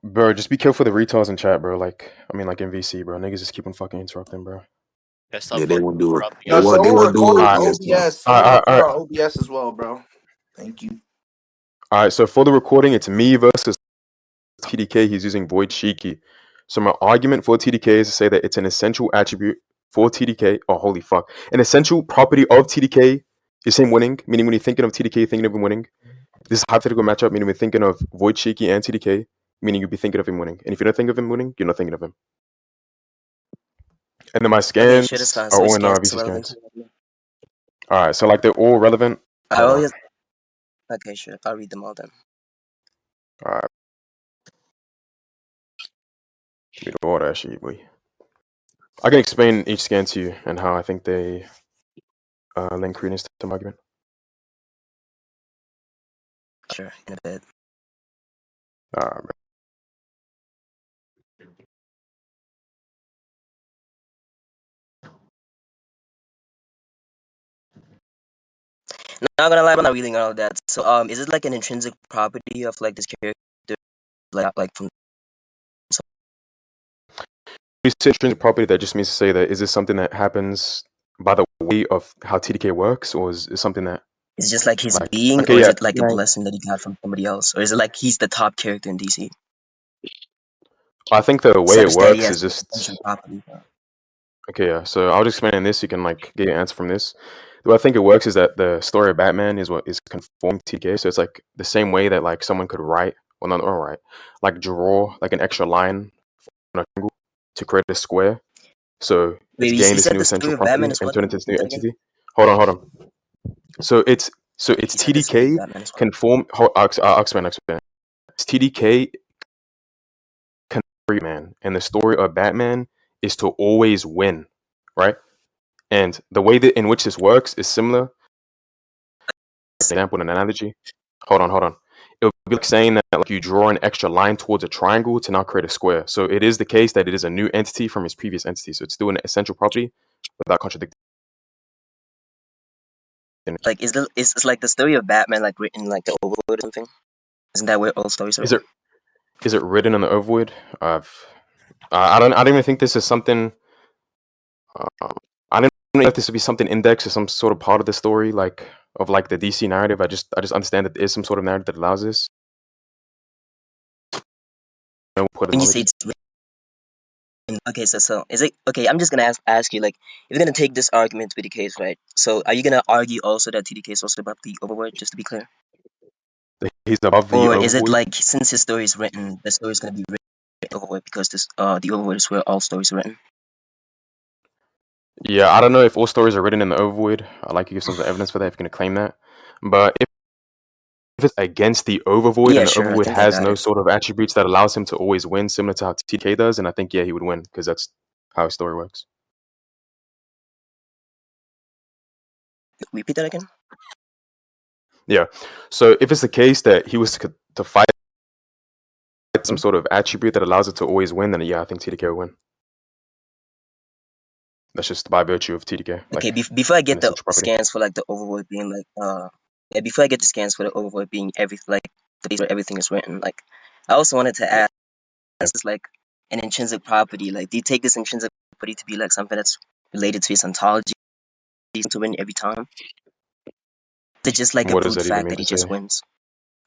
Bro, just be careful of the retards in chat, bro. Like, I mean, like in VC, bro. Niggas just keep on fucking interrupting, bro. Yeah, Yeah, stop they fucking won't do it. interrupting They us. won't. They someone won't do record it. our Alright, OBS. alright, Someone record alright, our OBS as well, bro. Thank you. alright. So for the recording, it's me versus TDK. He's using Void Shiki. So my argument for TDK is to say that it's an essential attribute for TDK. Oh, holy fuck! An essential property of TDK is him winning. Meaning, when you're thinking of TDK, you're thinking of him winning. This is a hypothetical matchup. Meaning, we're thinking of Void Shiki and TDK. Meaning, you'd be thinking of him winning. And if you don't think of him winning, you're not thinking of him. And then my Okay, sure, that's scans fine. are So which all in scans VC are relevant? scans. All right, so like they're all relevant. I always. Okay, sure. I'll read them all then. All right, read all that shit, boy. I can explain each scan to you and how I think they lend credence to my argument. Sure, in a bit. All right, bro. Not gonna lie, I'm not reading all of that. So is it like an intrinsic property of like this character, like from? You say intrinsic property, that just means to say that is this something that happens by the way of how TDK works, or is it something that Is it just like his like being, okay, or is yeah, it like a Right. blessing that he got from somebody else, or is it like he's the top character in DC? I think the way it Such that he works has is this just essential property. okay, yeah. So I'll just explain this. You can like get your answer from this. The way I think it works is that the story of Batman is what is conformed to TDK. So it's like the same way that like someone could write, well, not write, like draw like an extra line on a triangle to create a square. So it's Wait, gained you this said new the story essential of Batman property is and what? turned into this Say new that again. entity. Hold on. So it's You said the story of TDK Batman is what? can form. I'll explain. It's TDK can man, and the story of Batman is to always win, right? And the way that in which this works is similar. Example, an analogy. Hold on. It would be like saying that like you draw an extra line towards a triangle to now create a square. So it is the case that it is a new entity from its previous entity. So it's still an essential property without contradicting. Like is like the story of Batman like written like the Overlord or something? Isn't that where all stories are written? Is it written on the Overvoid? I don't even think this is something. I didn't know if this would be something indexed or some sort of part of the story, like of like the DC narrative. I just understand that there is some sort of narrative that allows this. When you say it's written, okay, so is it okay? I'm just gonna ask you like if you're gonna take this argument with the case, right? So are you gonna argue also that TDK is also above the Overlord, just to be clear? He's above the Or is it Overvoid. like since his story is written, the story is gonna be written Overlord because this the Overlord is where all stories are written? Yeah, I don't know if all stories are written in the Overvoid. I'd like to give some evidence for that if you're gonna claim that. But if it's against the Overvoid Yeah, and the sure. I Overvoid think I has got no it. sort of attributes that allows him to always win, similar to how TK does, and I think yeah he would win because that's how his story works. Repeat that again. Yeah. So if it's the case that he was to fight some sort of attribute that allows it to always win, then yeah, I think TDK will win. That's just by virtue of TDK. Okay, Like before I an get the essential property. scans for like the Overlord being like yeah, before I get the scans for the Overlord being like the place where everything is written, like I also wanted to ask, this is like an intrinsic property. Like, do you take this intrinsic property to be like something that's related to his ontology to win every time? Is it just like a What does brute that even fact mean that to he just say? wins?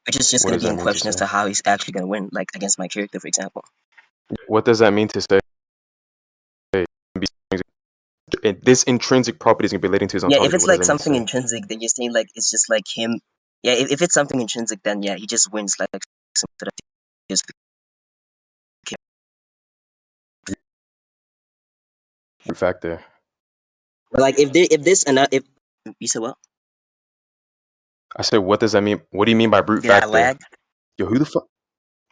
Which is just What gonna does be that in mean to question as to say? how he's actually gonna win, like against my character, for example. What does that mean to say? This intrinsic property is going to be relating to his Yeah, if ontology. it's What does like that mean to something say? intrinsic, then you're saying like it's just like him. Yeah, if it's something intrinsic, then yeah, he just wins like sort of just Factor. but like if this and if you said what? I said, what does that mean? What do you mean by brute Did I factor? lag? Yo, who the fuck?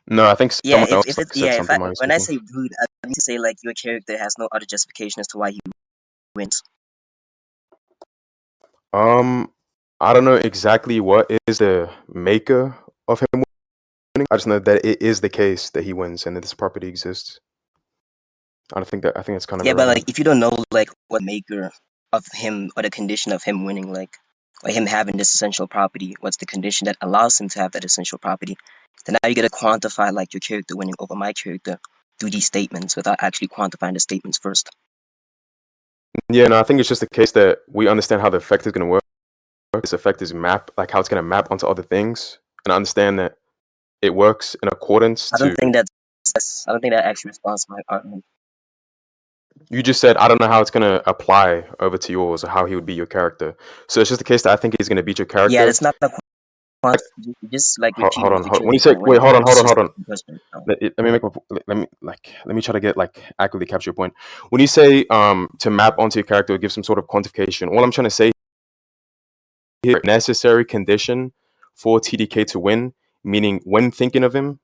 No, I think Yeah, someone else if it said yeah, if something I while you were when I speaking. say brute, I mean to say like your character has no other justification as to why he wins. I don't know exactly what is the maker of him winning. I just know that it is the case that he wins and that this property exists. I think it's kind of Yeah, but like irrelevant. if you don't know like what maker of him or the condition of him winning, like or him having this essential property, what's the condition that allows him to have that essential property? Then now you gotta quantify like your character winning over my character through these statements without actually quantifying the statements first. Yeah, no, I think it's just the case that we understand how the effect is going to work. This effect is how it's going to map onto other things, and understand that it works in accordance I don't to. think I don't think that actually responds to my argument. You just said I don't know how it's going to apply over to yours or how he would be your character. So it's just the case that I think he's going to beat your Yeah, character. it's not a just like repeating Hold if on, your hold on. When you character's say gonna wait, win. hold It's on, just hold on. a question. So, Let me try to get accurately capture your point. When you say to map onto your character or give some sort of quantification, all I'm trying to say here necessary condition for TDK to win, meaning when thinking of him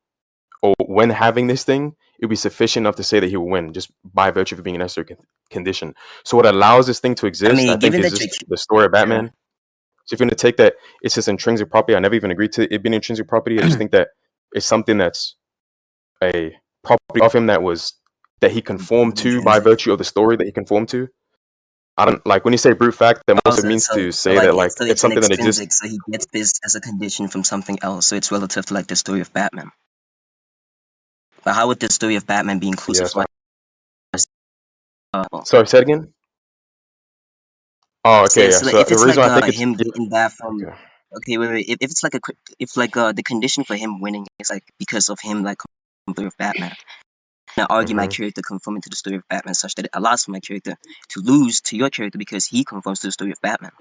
or when having this thing, it would be sufficient enough to say that he will win just by virtue of being a necessary condition. So what allows this thing to I exist, I mean, think, given is that you're just the story of yeah, Batman. So if you're going to take that, it's just intrinsic property. I never even agreed to it being intrinsic property. I just think that it's something that's a property of him that he conformed to by intrinsic. virtue of the story that he conformed to. I don't like when you say brute fact, that Oh, also means to so say that so it's it's an something that exists. extrinsic. So he gets this as a condition from something else. So it's relative to like the story of Batman. But how would the story of Batman be inclusive Yeah. for Sorry, say it again. Oh, okay, yeah. so So if the it's reason like I think it's him yeah, getting that from okay. okay, wait. If it's like if like the condition for him winning is like because of him like the story of Batman. I argue my Hmm. character conforming to the story of Batman such that it allows for my character to lose to your character because he conforms to the story of Batman.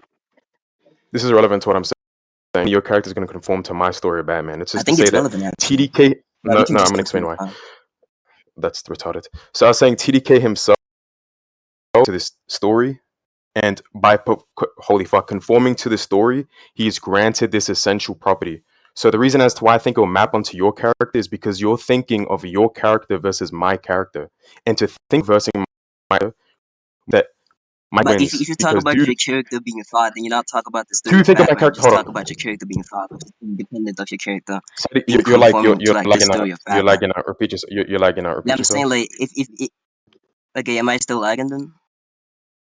This is relevant to what I'm saying. Your character is going to conform to my story of Batman. It's I just to think say it's that relevant actually. TDK. But we No, can no, I'm just going to explain continue why. on. That's retarded. So I was saying TDK himself to this story, and by holy fuck conforming to the story, he is granted this essential property. So the reason as to why I think it will map onto your character is because you're thinking of your character versus my character, and to think versus my that my But if wins you talk because about dude, your character being flawed, then you're not talking about the story to of think of my Batman. You character. just Hold talk on, about your character being flawed, independent of your character so being you're conforming to like the lagging out. story of You're Batman. lagging out. You're lagging out. Yeah, Repeat I'm saying yourself. like if okay, am I still lagging then?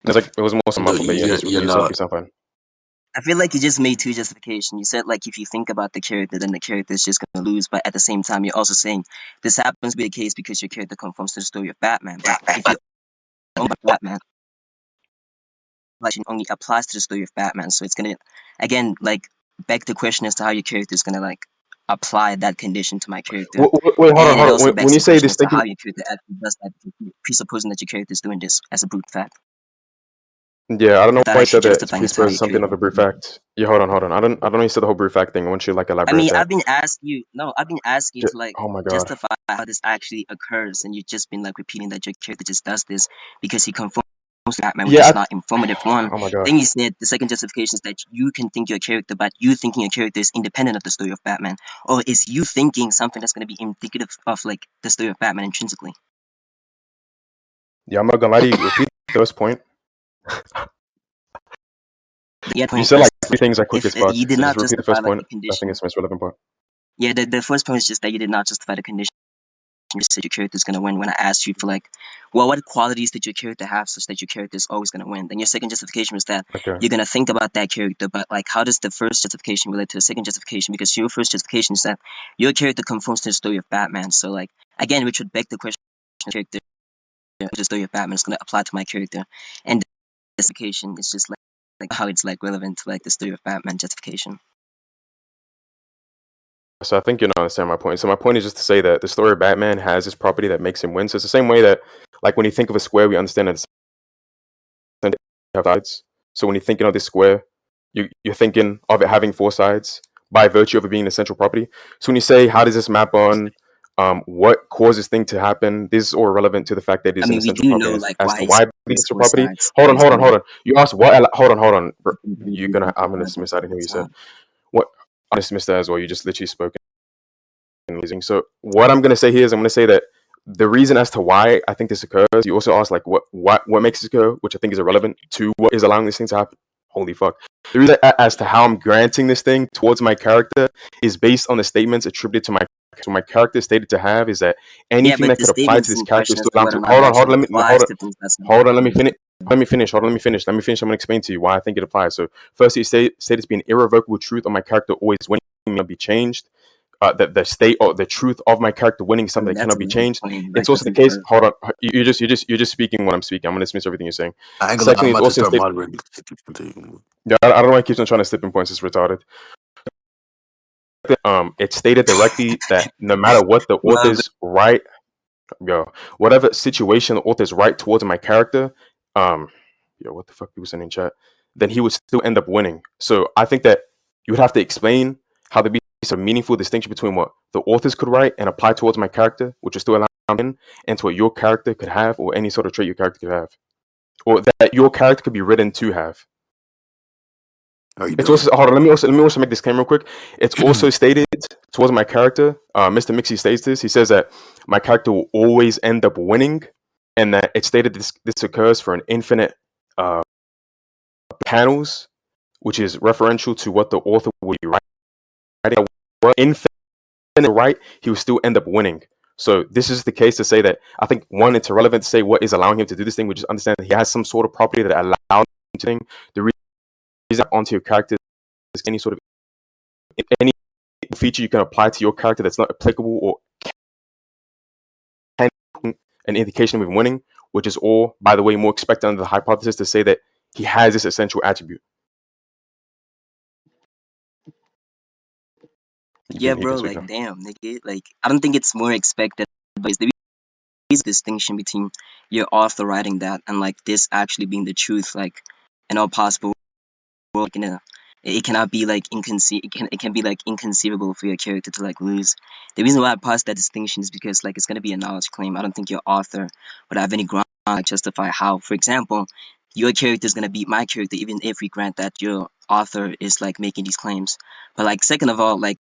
It was more so No, muffled, but yeah, just you're repeat yourself. not. You sound fine. I feel like you just made two justifications. You said like if you think about the character, then the character is just gonna lose. But at the same time, you're also saying this happens to be the case because your character conforms to the story of Batman. But if you only Batman, like it only applies to the story of Batman, so it's gonna again like beg the question as to how your character is gonna like apply that condition to my character, Wait, hold on, and it hold on. also When begs you the say question as to distinctly, how your character actually does that, presupposing that your character is doing this as a brute fact. yeah, I don't know Without why you actually said that. It's justifying as to how presupposes your something character of a brute is. fact. Yeah, hold on. I don't know you said the whole brute fact thing. I want you to I elaborate mean, that. I've been asking you to like Oh my god. justify how this actually occurs, and you've just been like repeating that your character just does this because he conforms to Batman, which Yeah. is not informative. One. Oh my god. Then you said the second justification is that you can think your character, but you thinking your character is independent of the story of Batman, or is you thinking something that's going to be indicative of like the story of Batman intrinsically? Yeah, I'm not gonna lie to you. Repeat the first point. The You point said was like three things like quick if as fuck. you did So just not repeat the justify first like point. the I think condition. it's the most relevant part. Yeah, the first point is just that you did not justify the condition. You said your character is gonna win when I asked you for like, well, what qualities did your character have such that your character is always gonna win? Then your second justification was that Okay. you're gonna think about that character, but like, how does the first justification relate to the second justification? Because your first justification is that your character conforms to the story of Batman. So like, again, which would beg the question: character, the story of Batman is gonna apply to my character, and the justification is just like how it's like relevant to like the story of Batman justification. So I think you don't understand my point. So my point is just to say that the story of Batman has this property that makes him win. So it's the same way that, like, when you think of a square, we understand that it's have sides. So when you're thinking of this square, you're thinking of it having four sides by virtue of it being the central property. So when you say how does this map on, what caused this thing to happen, this is all relevant to the fact that it I is an mean, we essential do property know like as why to he's why the these essential four property. sides. Hold on, There's no like, You asked what? Hold on. You're gonna. I'm gonna elaborate dismiss. I on didn't hear what that you said. side. What? I dismissed that as well. You just literally spoke. So what I'm gonna say here is I'm gonna say that the reason as to why I think this occurs, you also asked like what makes this occur, which I think is irrelevant to what is allowing this thing to happen. Holy fuck. The reason as to how I'm granting this thing towards my character is based on the statements attributed to my character stated to have is that Yeah, anything but that the could apply to statement's this in character is question as still to allowed whether to or not it actually applies to things that's not. hold on, let me finish. Let me finish. Hold on, let me finish. Let me finish. I'm gonna explain to you why I think it applies. So firstly, state it's being irrevocable truth on my character always winning cannot be changed. The state or the truth of my character winning is I something mean, that that's cannot a be knowledge changed. claim. Like, It's also that's the case. inferred. Hold on, you're just speaking when I'm speaking. I'm gonna dismiss everything you're saying. I ain't gonna lie, I'm Secondly, it's about to also start state. moderating. Continue. Yeah, I don't know why he keeps on trying to slip in points. It's retarded. It's stated directly that no matter what the Well, author's right, yo, whatever situation the author's right towards my character, um, yo, what the fuck people saying in chat, then he would still end up winning. So I think that you would have to explain how there be some meaningful distinction between what the authors could write and apply towards my character, which is still allowed in, and to what your character could have, or any sort of trait your character could have, or that your character could be written to have. How you It's doing? also hold on. Let me also make this claim real quick. It's also stated towards my character. Mr. Mixie states this. He says that my character will always end up winning, and that it's stated this occurs for an infinite uh, panels, which is referential to what the author would be writing. Infinite right, he will still end up winning. So this is the case to say that I think one, it's irrelevant to say what is allowing him to do this thing. We just understand that he has some sort of property that allows him to do the reason onto your character is any sort of any feature you can apply to your character that's not applicable or can an indication of him winning, which is all, by the way, more expected under the hypothesis to say that he has this essential attribute. yeah, He can bro, speak like, now. damn, nigga. Like, I don't think it's more expected, but it's the distinction between your author writing that and, like, this actually being the truth, like, in all possible world, like, it cannot be, like, it can be, like, inconceivable for your character to, like, lose. The reason why I pass that distinction is because, like, it's gonna be a knowledge claim. I don't think your author would have any ground to, like, justify how. For example, your character is gonna beat my character, even if we grant that your author is, like, making these claims. But, like, second of all, like,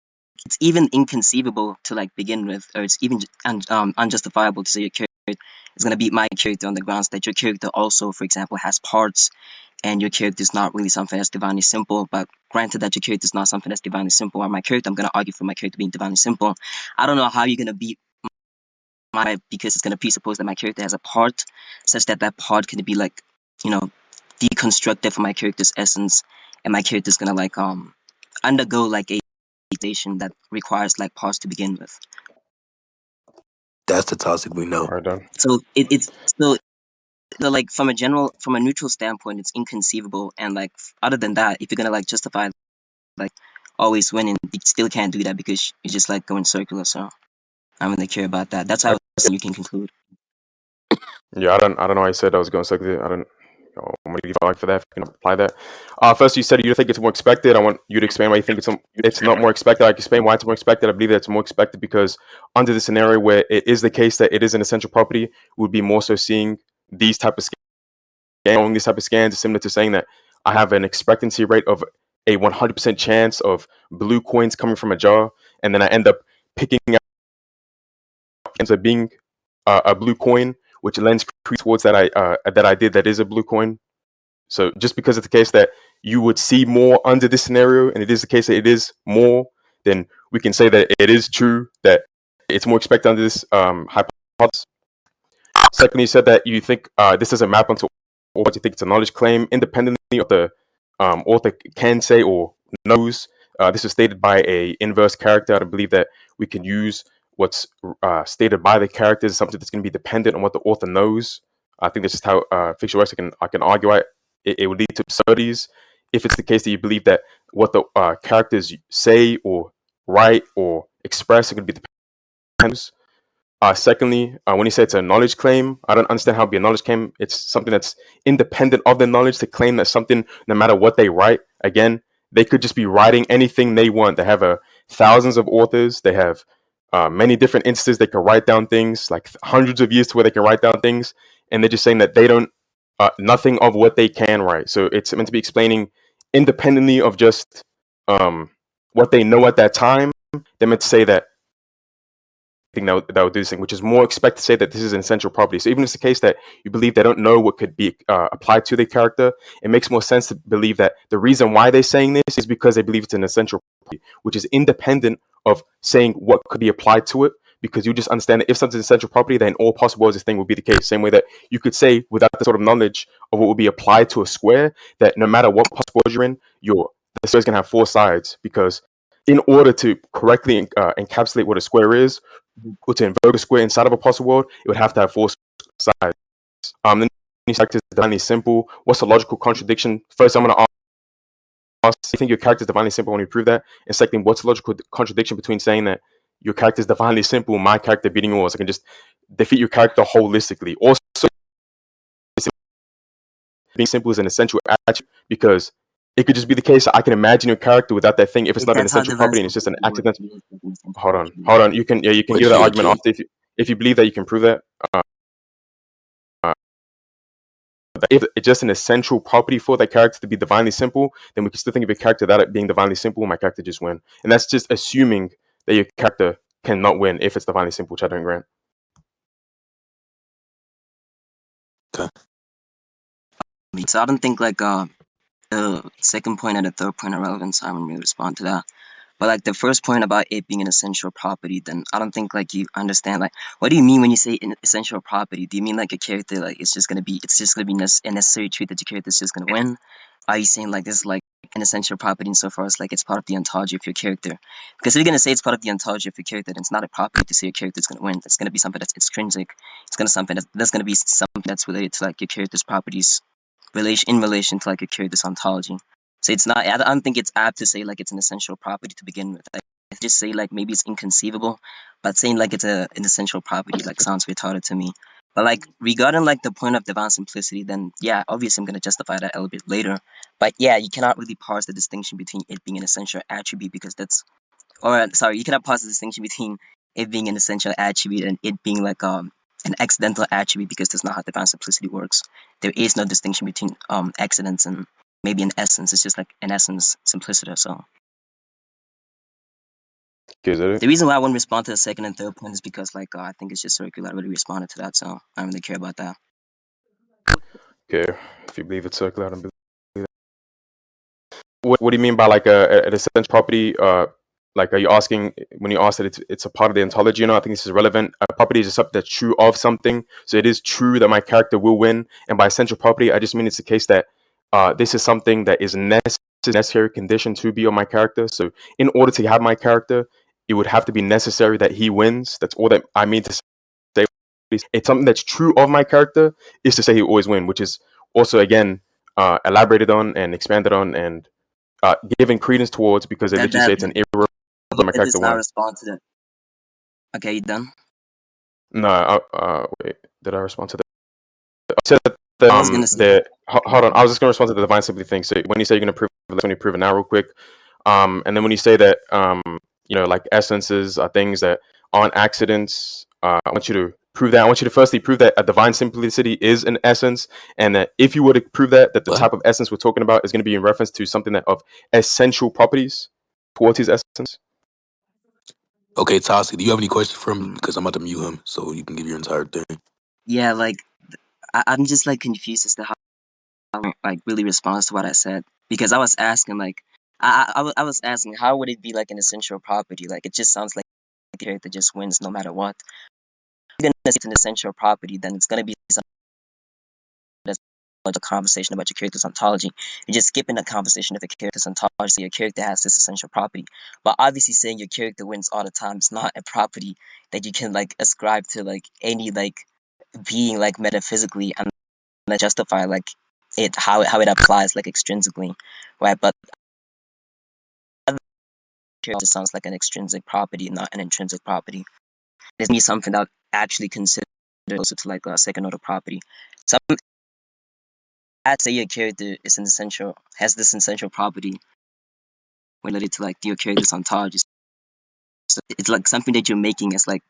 it's even inconceivable to, like, begin with, or it's even unjustifiable to say your character is gonna beat my character on the grounds that your character also, for example, has parts, and your character is not really something that's divinely simple. But granted that your character is not something that's divinely simple, or my character, I'm gonna argue for my character being divinely simple. I don't know how you're gonna beat my, because it's gonna presuppose that my character has a part, such that that part can be, like, you know, deconstructed from my character's essence, and my character's gonna, like, undergo, like, a station that requires, like, parts to begin with. That's the toxic we know. All right, done. So it's so, like, from a neutral standpoint, it's inconceivable. And, like, other than that, if you're gonna, like, justify, like, always winning, you still can't do that because you just, like, going circular. So I don't really care about that. That's how Okay. you can conclude. Yeah, I don't know why I said I was going to suck it. I don't. I'm gonna give you for that. If you can apply that. First, you said you think it's more expected. I want you to explain why you think it's not more expected. I can explain why it's more expected. I believe that it's more expected because under the scenario where it is the case that it is an essential property, would be more so seeing these type of scans. These type of scans is similar to saying that I have an expectancy rate of a 100% chance of blue coins coming from a jar, and then I end up picking out ends up being a blue coin, which lends credence towards that I did that is a blue coin. So just because it's the case that you would see more under this scenario, and it is the case that it is more, then we can say that it is true that it's more expected under this hypothesis. Secondly, you said that you think this doesn't map onto what you think it's a knowledge claim, independently of the author can say or knows. This is stated by a inverse character. I believe that we can use what's stated by the character as something that's going to be dependent on what the author knows. I think this is how fiction works. I can argue it would lead to absurdities if it's the case that you believe that what the characters say or write or express are going to be dependent. Secondly, when you say it's a knowledge claim, I don't understand how it'd be a knowledge claim. It's something that's independent of the knowledge to claim that something, no matter what they write. Again, they could just be writing anything they want. They have thousands of authors. They have many different instances. They can write down things like hundreds of years to where they can write down things, and they're just saying that they don't nothing of what they can write. So it's meant to be explaining independently of just what they know at that time. They're meant to say that thing that would do this thing, which is more expect to say that this is an essential property. So even if it's the case that you believe they don't know what could be applied to their character, it makes more sense to believe that the reason why they're saying this is because they believe it's an essential property, which is independent of saying what could be applied to it. Because you just understand that if something's an essential property, then all possible ways this thing would be the case. Same way that you could say, without the sort of knowledge of what would be applied to a square, that no matter what possible world you're in, the square is going to have four sides. Because in order to correctly encapsulate what a square is, or to invoke a square inside of a possible world, it would have to have four sides. Then these factors are divinely simple. What's the logical contradiction? First, I'm going to ask, do you think your character is divinely simple when you prove that? And secondly, what's the logical contradiction between saying that your character is divinely simple, my character beating yours? I can just defeat your character holistically. Also, being simple is an essential attribute because it could just be the case that I can imagine your character without that thing if it's not an That's how essential divine property and it's just an simplicity works. accident. It is like an essential Hold on, attribute. hold on. You can give that argument Wait, after if you believe that you can prove that. Uh, if it's just an essential property for that character to be divinely simple, then we can still think of a character that it being divinely simple, my character just win. And that's just assuming that your character cannot win if it's divinely simple, which I don't grant. okay. So I don't think like the second point and the third point are relevant, so I wouldn't really respond to that. But like the first point about it being an essential property, then I don't think like you understand like what do you mean when you say an essential property? Do you mean like a character like it's just gonna be a necessary trait that your character is just gonna win? Are you saying like this is like an essential property insofar as like it's part of the ontology of your character? Because if you're gonna say it's part of the ontology of your character, then it's not a property to say your character is gonna win. It's gonna be something that's extrinsic. It's gonna something that's gonna be something that's related to like your character's properties relation to like a character's ontology. So it's not. I don't think it's apt to say like it's an essential property to begin with. Like, just say like maybe it's inconceivable, but saying like it's an essential property like sounds retarded to me. But like regarding like the point of divine simplicity, then yeah, obviously I'm gonna justify that a little bit later. But yeah, you cannot really parse the distinction between it being an essential attribute because that's or sorry, you cannot parse the distinction between it being an essential attribute and it being like an accidental attribute because that's not how divine simplicity works. There is no distinction between accidents and maybe an essence. It's just like an essence simpliciter. So Okay, is that it? the reason why I wouldn't respond to the second and third point is because like I think it's just circular. I already responded to that, so I don't really care about that. Okay, if you believe it's circular, I don't believe that. What do you mean by like an essential property? Like, are you asking when you ask that it's a part of the ontology? You know, I think this is relevant. A property is just something that's true of something, so it is true that my character will win. And by essential property, I just mean it's the case that this is something that is necessary condition to be on my character. So, in order to have my character, it would have to be necessary that he wins. That's all that I mean to say. It's something that's true of my character is to say he will always win, which is also again elaborated on and expanded on and giving credence towards because they That literally say that it's an error that my that character does not won. respond to that. Okay, you done? No, wait, did I respond to that? I said that I was gonna say. hold on, I was just gonna respond to the divine simply thing. So when you say you're gonna prove, when you prove it now, real quick, and then when you say that, like essences are things that aren't accidents, I want you to prove that. I want you to firstly prove that a divine simplicity is an essence, and that if you were to prove that, the What? type of essence we're talking about is going to be in reference to something that of essential properties towards his essence. Okay, Toski, do you have any questions for him? Mm, Because I'm about to mute him, so you can give your entire thing. yeah, like I'm just like confused as to how like really responds to what I said because I was asking like I was asking how would it be like an essential property? Like it just sounds like the character just wins no matter what. If you're gonna say it's an essential property, then it's gonna be something that's a conversation about your character's ontology. You're just skipping the conversation of the character's ontology. So your character has this essential property, but obviously saying your character wins all the time is not a property that you can like ascribe to like any like being like metaphysically and justify like it how it applies like extrinsically, right? But it just sounds like an extrinsic property, not an intrinsic property. It's me something that actually considered closer to like a second order property. Some I'd say your character is an essential has this essential property related to like your character's ontology. So it's like something that you're making is like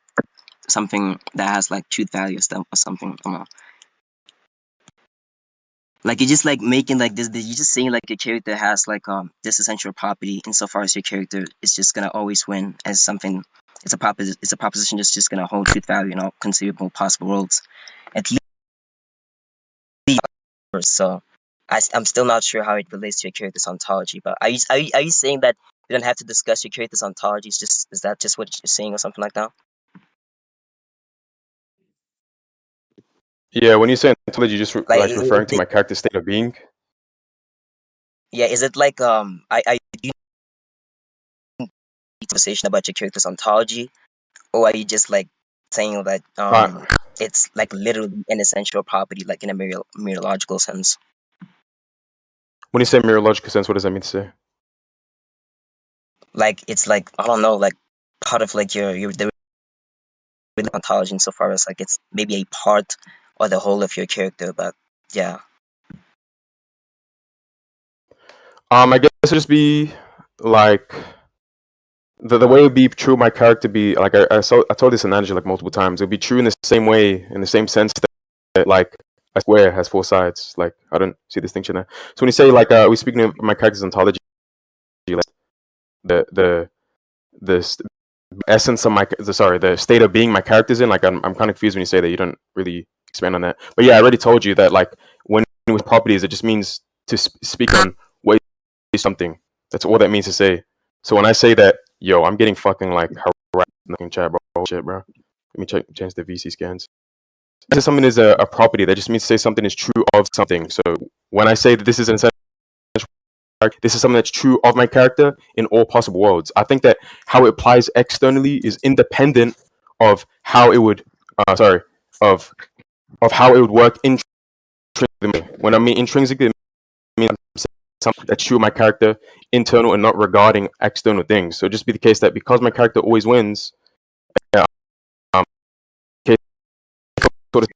something that has like truth value or stuff or something. I don't know. Like you're just like making like this. You're just saying like your character has like this essential property insofar as your character is just gonna always win as something it's a proposition that's just gonna hold truth value in all conceivable possible worlds. At least, so I'm still not sure how it relates to your character's ontology. But are you saying that you don't have to discuss your character's ontology? Is that just what you're saying or something like that? Yeah, when you say ontology, Like, like referring to my character's state of being. yeah, is it like I do conversation about your character's ontology, or are you just like saying that Uh, it's like literally an essential property, like in a meteorological sense? when you say mirrorological sense, what does that mean to say? Like it's like I don't know, like part of like your the ontology insofar as like it's maybe a part or the whole of your character, but yeah. I guess it'd just be like the way it would be true. My character be like I told this analogy like multiple times. It'd be true in the same way, in the same sense that like a square has four sides. Like I don't see distinction there. So when you say like we speaking of my character's ontology, like the essence of the state of being my character's in. Like I'm kind of confused when you say that. You don't really expand on that. But yeah, I already told you that like when with properties, it just means to speak on what is something. That's all that means to say. So when I say that, yo, I'm getting fucking like harassed in the chat, bro. Shit, bro. Let me change the VC scans. I say something is a property. That just means to say something is true of something. So when I say that this is an essential, this is something that's true of my character in all possible worlds. I think that how it applies externally is independent of how it would, sorry, of how it would work intrinsically. When I mean intrinsically, I mean something that's true of my character, internal and not regarding external things. So it'd just be the case that because my character always wins, um,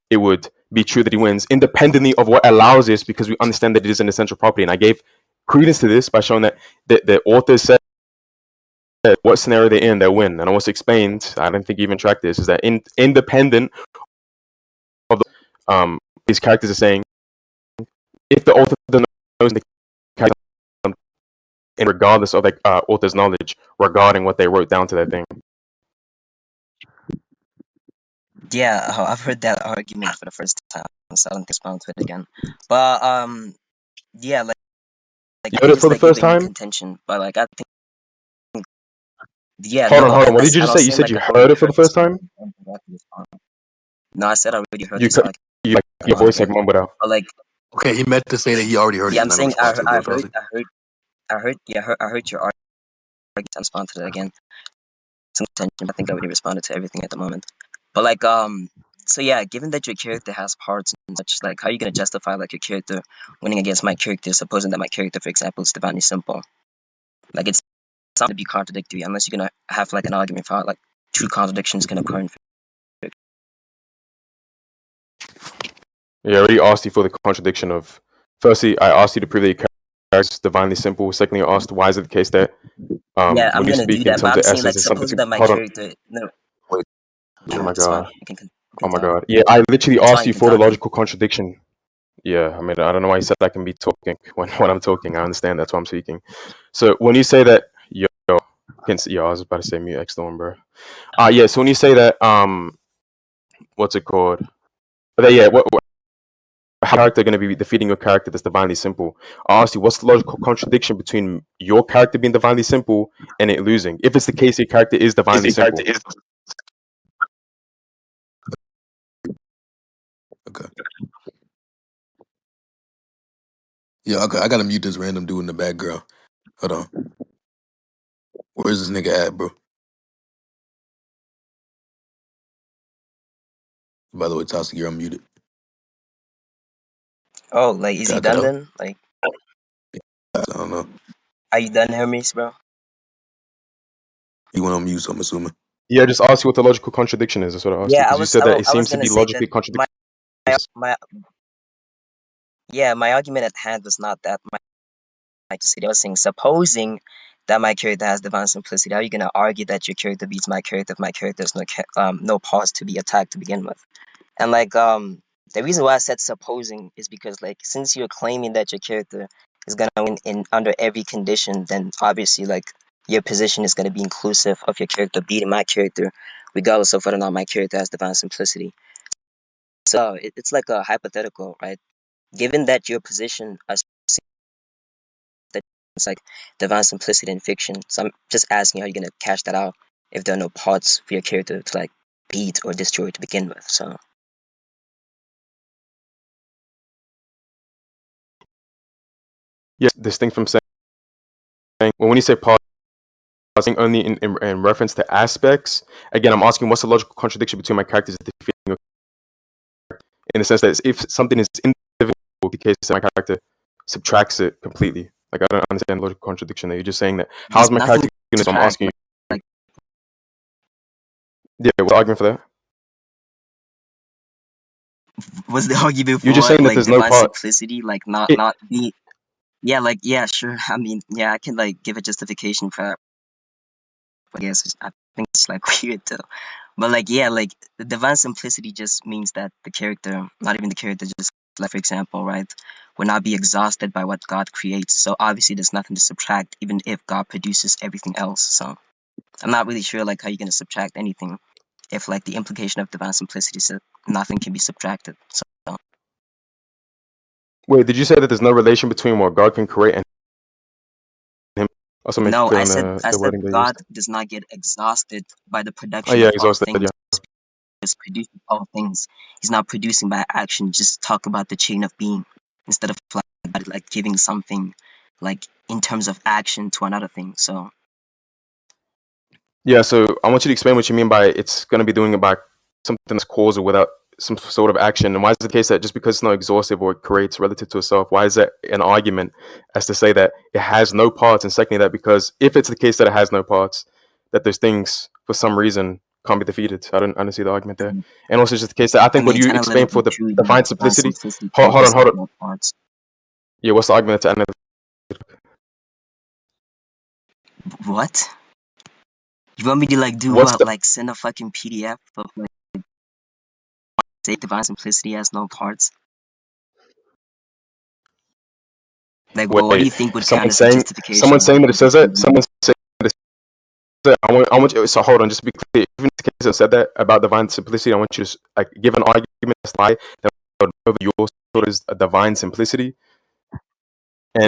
it would be true that he wins independently of what allows this, because we understand that it is an essential property. And I gave credence to this by showing that the author said what scenario they're in, they'll win. And I also explained, I don't think you even tracked this, is that independent of these characters are saying, if the author doesn't know the character, and regardless of the author's knowledge regarding what they wrote down to that thing. Yeah, I've heard that argument for the first time, so I don't think expound to it again. But yeah, like You I heard can it just for the like give first a new time? contention, but like I think yeah, Hold on, no, hold on. What did you I just was say? You saying said like you I heard already it for the heard this first time? No, I said I already heard You this argument like your voice like again, mumbled out. but like Okay, he meant to say that he already heard it. yeah, He's I'm not gonna saying respond to it. Go ahead, Toxic. I heard your argument. I respond to that again. Some attention. I think I already responded to everything at the moment. But like so yeah, given that your character has parts and such, like how are you gonna justify like your character winning against my character, supposing that my character, for example, is divinely simple? Like it's not to be contradictory unless you're gonna have like an argument for how like true contradictions can occur in Yeah, I already asked you for the contradiction of. Firstly, I asked you to prove that your character is divinely simple. Secondly, I asked why is it the case that yeah, I'm when you gonna do speak in that, but terms I'm of saying essence, like it's something supposing to that my hold on. character no Wait, Oh yeah, my it's fine. god. You Oh can my talk. god. Yeah, I literally It's asked fine, you you can for the talk. logical contradiction. Yeah, I mean, I don't know why you said I can be talking when I'm talking. I understand that's why I'm speaking. So when you say that, yo, I was about to say mute X Storm, bro. Yeah. So when you say that, what's it called? But yeah, what how character going to be defeating your character that's divinely simple? I asked you, what's the logical contradiction between your character being divinely simple and it losing? If it's the case, your character is divinely simple. okay. Yeah, okay. I gotta mute this random dude in the background. Hold on. Where's this nigga at, bro? By the way, Toxic, you're unmuted. Oh, like is he Got that done out? then? Like I don't know. are you done, Hermes, bro? He went on mute, so I'm assuming. Yeah, I just asked you what the logical contradiction is. That's what I asked you Yeah, because you said that it I was seems to gonna be say that logically my contradictory. my yeah, my argument at hand was not that my I was saying supposing that my character has divine simplicity, how are you gonna argue that your character beats my character if my character has no pause to be attacked to begin with? And like the reason why I said supposing is because like since you're claiming that your character is gonna win in under every condition, then obviously like your position is going to be inclusive of your character beating my character, regardless of whether or not my character has divine simplicity. So it's like a hypothetical, right? Given that your position assumes that it's like divine simplicity in fiction, so I'm just asking how you're going to cash that out if there are no parts for your character to like beat or destroy to begin with. So Yeah, distinct from saying, well, when you say pausing only in reference to aspects, again, I'm asking what's the logical contradiction between my characters defeating, in the sense that if something is indivisible, the case that my character subtracts it completely. Like, I don't understand the logical contradiction there. You're just saying that, how's there's my nothing character doing to this? I'm subtract. asking you. Like Yeah, what's the argument for that? what's the argument You're for just what? saying that Like there's no divine part. simplicity, like not It, not be. Yeah, like yeah, sure. I mean, yeah, I can like give a justification for that. I guess I think it's like weird though. But like yeah, like the divine simplicity just means that the character, not even the character, just like for example, right, will not be exhausted by what God creates. So obviously there's nothing to subtract, even if God produces everything else. So I'm not really sure like how you're gonna subtract anything if like the implication of divine simplicity is that nothing can be subtracted. So wait, did you say that there's no relation between what God can create and him? Also, make no, clear I on said the wording they God used. does not get exhausted by the Oh production yeah, of all exhausted. things. Yeah. Is producing all things. He's not producing by action. Just talk about the chain of being instead of like giving something like in terms of action to another thing. So Yeah, so I want you to explain what you mean by it's going to be doing it by something that's causal without some sort of action. And why is it the case that just because it's not exhaustive or it creates relative to itself, why is that an argument as to say that it has no parts? And secondly, that because if it's the case that it has no parts, that those things for some reason can't be defeated. I don't see the argument there. And also, it's just the case that I I think what mean, it's you explained for analytically the true that divine divine simplicity. simplicity Hold, can't hold on, just hold have on. no parts. Yeah, what's the argument to What? You want me to like do what's what? the Like send a fucking PDF of like say divine simplicity has no parts? Like, well, what do wait? you think would count Someone as a saying justification? that it says that. Someone saying that I want you. So hold on, just to be clear. Even in the case that said that about divine simplicity, I want you to like give an argument as to why that would over your sort of divine simplicity.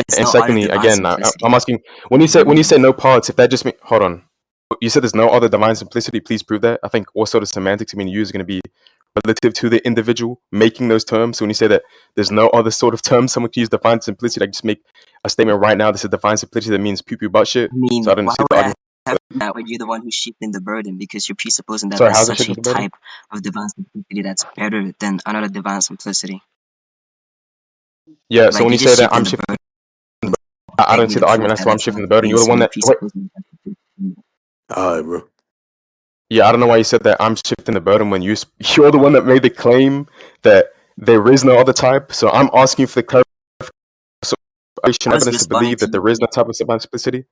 There's And no other secondly, divine again, simplicity. I'm asking when you say no parts, if that just mean hold on, you said there's no other divine simplicity. Please prove that. I think what sort of semantics being used is going to be relative to the individual making those terms. So when you say that there's no other sort of term someone can use divine simplicity, like just make a statement right now. This is divine simplicity that means poo poo butt shit. I mean, So I don't why see the would I argument. have that when you're the one who's shifting the burden? Because you're presupposing that Sorry, there's how's that such shit a with the burden? type of divine simplicity that's better than another divine simplicity. Yeah. So Like when you're you say just that shifting I'm the shifting, burden. I Beg don't me see to the prove argument as that to why I'm that's shifting not the the burden. You're the case. one You're that wait. presupposing that. All right, bro. Yeah, I don't know why you said that I'm shifting the burden when you're the one that made the claim that there is no other type. So I'm asking for the clarification I was evidence to responding believe to that you. there is no type of simplicity.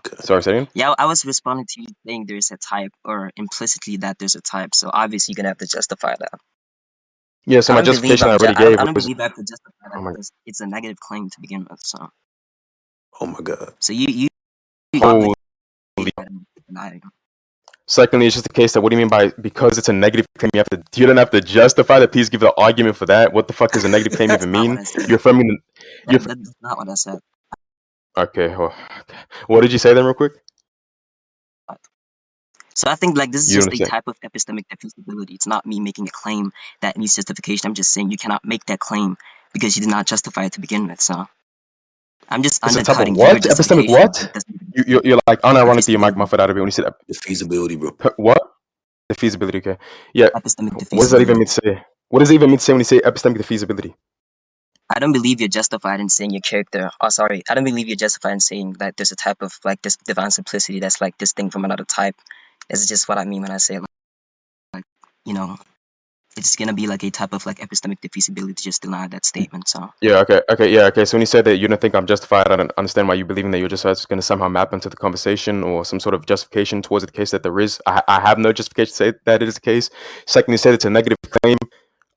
Okay. Sorry, say again? Yeah, I was responding to you saying there's a type, or implicitly that there's a type. So obviously you're gonna have to justify that. Yeah. So my justification I already gave I don't was, believe I have to justify that oh my, because it's a negative claim to begin with. So Oh my God. you thought like holy. denying. Secondly, it's just the case that what do you mean by because it's a negative claim? You don't have to justify that. Please give the argument for that. What the fuck does a negative claim That's even not what mean? I said. You're affirming the, you're That's not what I said. okay. Well, okay. What did you say then, real quick? So I think like this is You don't just a understand. type of epistemic defeasibility. It's not me making a claim that needs justification. I'm just saying you cannot make that claim because you did not justify it to begin with. So I'm just It's a type of undercutting your what? Epistemic justification. what? You're like unironically your mic Defeasibility. muffled out of it when you said The feasibility, bro. what? The feasibility, okay. Yeah. Epistemic What does that even defeasibility. mean to say? What does it even mean to say when you say epistemic feasibility? I don't believe you're justified in saying your character. Oh, sorry. I don't believe you're justified in saying that there's a type of like this divine simplicity that's like this thing from another type. This is just what I mean when I say like you know it's gonna be like a type of like epistemic defeasibility to just deny that statement. So Yeah, okay, yeah, okay. So when you said that you don't think I'm justified, I don't understand why you believing that you're just going to somehow map into the conversation or some sort of justification towards the case that there is. I have no justification to say that it is the case. Secondly, you said it's a negative claim.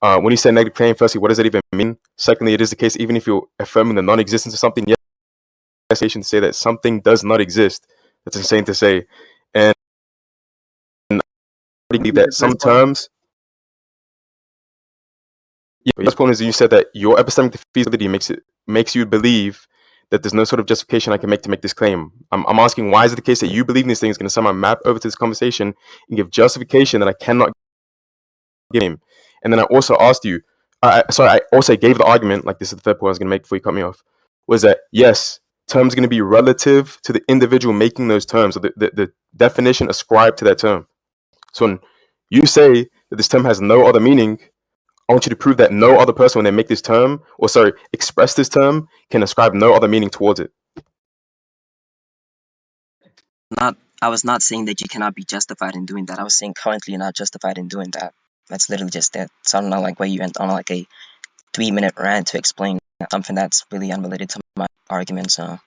When you say negative claim, firstly, what does it even mean? Secondly, it is the case even if you're affirming the non-existence of something. to say that something does not exist. That's insane to say. And I believe that some terms. Yeah, the first point is you said that your epistemic feasibility makes you believe that there's no sort of justification I can make to make this claim. I'm asking, why is it the case that you believe these things is going to somehow map over to this conversation and give justification that I cannot give him? And then I also asked you, I also gave the argument, like this is the third point I was going to make before you cut me off, was that yes, terms are going to be relative to the individual making those terms, or the definition ascribed to that term. So when you say that this term has no other meaning, I want you to prove that no other person, when they make this term, or sorry, express this term, can ascribe no other meaning towards it. I was not saying that you cannot be justified in doing that. I was saying currently you're not justified in doing that. That's literally just it. So I don't know like why you went on like a 3-minute rant to explain something that's really unrelated to my argument. So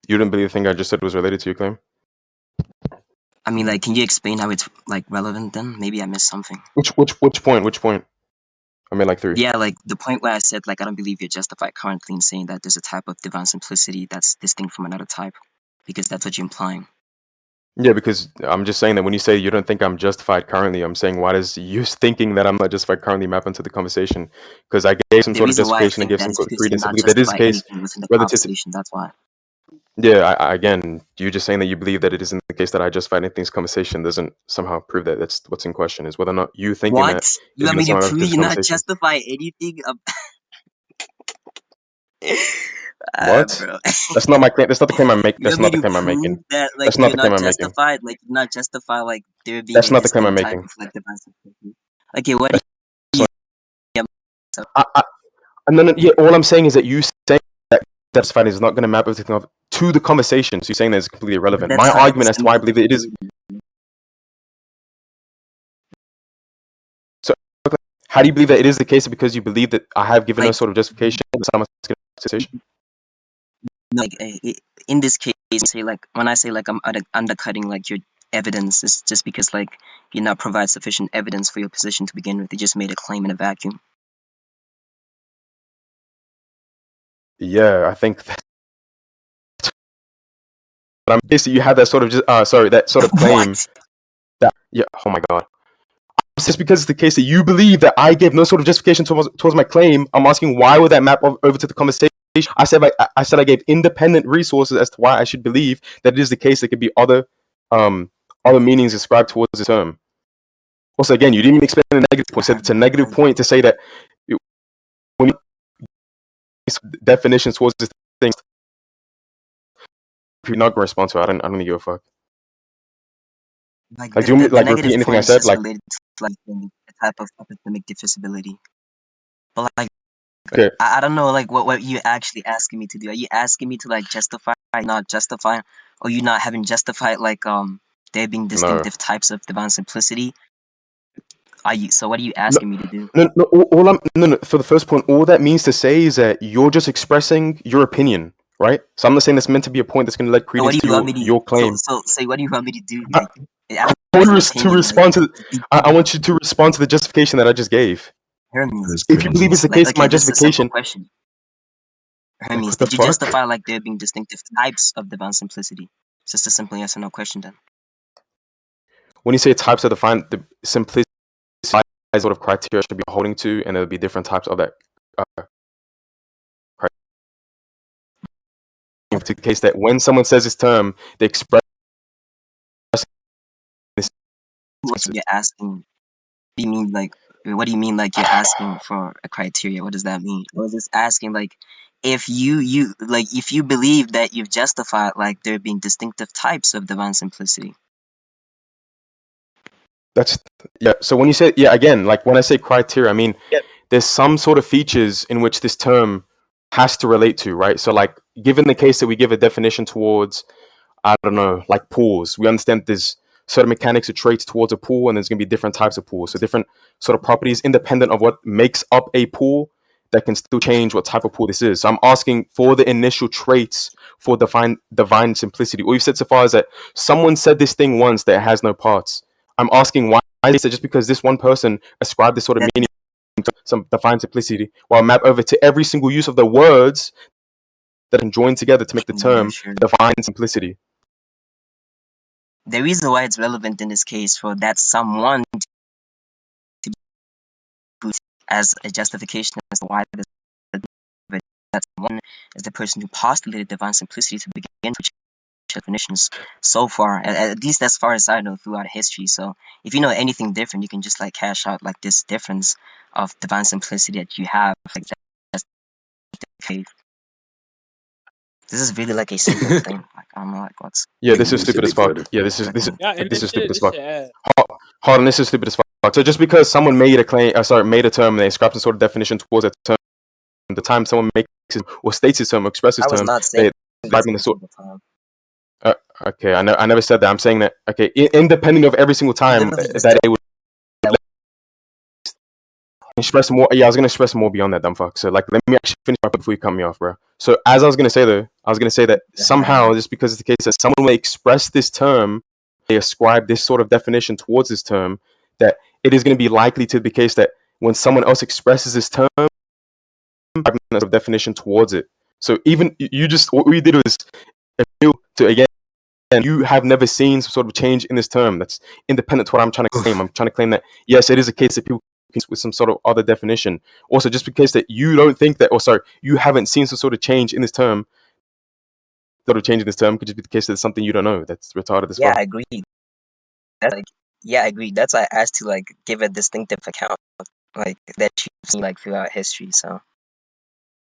You didn't believe the thing I just said was related to your claim? I mean, like, can you explain how it's like relevant then? Maybe I missed something. Which point? Which point? I made like 3. Yeah, like the point where I said like I don't believe you're justified currently in saying that there's a type of divine simplicity that's distinct from another type, because that's what you're implying. Yeah, because I'm just saying that when you say you don't think I'm justified currently, I'm saying why does you thinking that I'm not justified currently map into the conversation? Because I gave some The sort of reason why I justification and think gave that some is sort of because you're credence. I not believe that is the justify case anything within the relative to. conversation. That's why. Yeah, again, you just saying that you believe that it isn't the case that I justified anything's conversation doesn't somehow prove that. That's what's in question, is whether or not you thinking What? that You is want going to me to somehow prove affect this you not conversation. justify anything? What? Bro. That's not my claim. That's not the claim I make. You That's want me not the to claim I'm making. prove that like That's not you're the claim not I'm making. justified? Like you're not justify like there being That's a not the claim I'm distinct type making. of like divine simplicity. Okay, what do That's you I, no, yeah. All I'm saying is that you saying that justified is not going to map everything to the conversation. So you're saying that it's completely but irrelevant. that's My not argument as to why I believe that it is. So how do you believe that it is the case? Because you believe that I have given no like sort of justification. like in this case say like when I say like I'm undercutting like your evidence, it's just because like you not provide sufficient evidence for your position to begin with. You just made a claim in a vacuum. Yeah, I think that. But I'm basically you have that sort of that sort of claim What? that yeah. Oh my god. Just because it's the case that you believe that I gave no sort of justification towards my claim, I'm asking why would that map over to the conversation? I said I gave independent resources as to why I should believe that it is the case. There could be other meanings ascribed towards the term. Also, again, you didn't even explain the negative point. You said it's a negative point to say that when you definitions towards this thing, you're not going to respond to it. I don't give a fuck. Like Like, do you want me to, the like repeat negative anything I point is said? just Like, related to like a type of epistemic divisibility. But like okay, I don't know like what you actually asking me to do. Are you asking me to like justify not justify, or you not having justified like there being no. distinctive types of divine simplicity? Are you so what are you No, asking me to do? no, no, no. For the first point, all that means to say is that you're just expressing your opinion, right? So I'm not saying that's meant to be a point that's going to lend So what credence do to you want me to your claim. so what do you want me to do? I, Like I want asking to opinion, like respond to. be I want you to respond to the justification that I just gave. Hermes. That's If you believe crazy. it's the Like case, okay, my this is a simple justification. question. Like, Hermes, what the did you fuck? justify like there being distinctive types of divine simplicity? It's just a simple yes or no question then. When you say types of the simplicity sort of criteria should be holding to, and there'll be different types of that. In the case that when someone says this term, they express this. What you're asking, you mean like what do you mean like you're asking for a criteria? What does that mean? I was just asking like if you like if you believe that you've justified like there being distinctive types of divine simplicity. That's yeah. So when you say yeah, again, like when I say criteria, I mean there's some sort of features in which this term has to relate to, right? So like given the case that we give a definition towards, I don't know, like pools, we understand there's certain mechanics or traits towards a pool, and there's going to be different types of pools. So different sort of properties independent of what makes up a pool that can still change what type of pool this is. So I'm asking for the initial traits for divine simplicity. Or you've said so far is that someone said this thing once that it has no parts. I'm asking why is it just because this one person ascribed this sort of meaning some divine simplicity, while map over to every single use of the words that can join together to make the Yeah, term sure. divine simplicity. The reason why it's relevant in this case for that someone to be as a justification as to why this that someone is the person who postulated divine simplicity to begin with definitions so far, at least as far as I know throughout history. So if you know anything different, you can just like cash out like this difference of divine simplicity that you have. Like that's okay. This is really like a simple thing. Like I don't know, like what's Yeah, Nigga this is just said stupid they as fuck. better. Yeah, this is fucking Yeah, and this is stupid as this fuck. shit ass. Hold on, this is stupid as fuck. So just because someone made a claim, made a term, and they scrapped some sort of definition towards that term, the time someone makes it or states his term or expresses I was term, not saying they this in the every sort. single time. Okay, I never said that. I'm saying that okay, independent of every single You time literally just that said it would express more. Yeah, I was gonna express more beyond that, dumb fuck. So like, let me actually finish my point before you cut me off, bro. So as I was gonna say though, I was gonna say that somehow, just because it's the case that someone may express this term, they ascribe this sort of definition towards this term, that it is gonna be likely to be the case that when someone else expresses this term, a definition towards it. So even you just what we did was appeal to again. And you have never seen some sort of change in this term that's independent to what I'm trying to claim. I'm trying to claim that yes, it is a case that people with some sort of other definition. Also, just because that you don't think that, or sorry, you haven't seen some sort of change in this term, sort of change in this term could just be the case that it's something you don't know that's retarded as Yeah, fuck. I agree. That's like yeah, I agree. That's why I asked to like give a distinctive account like that you've seen like throughout history. So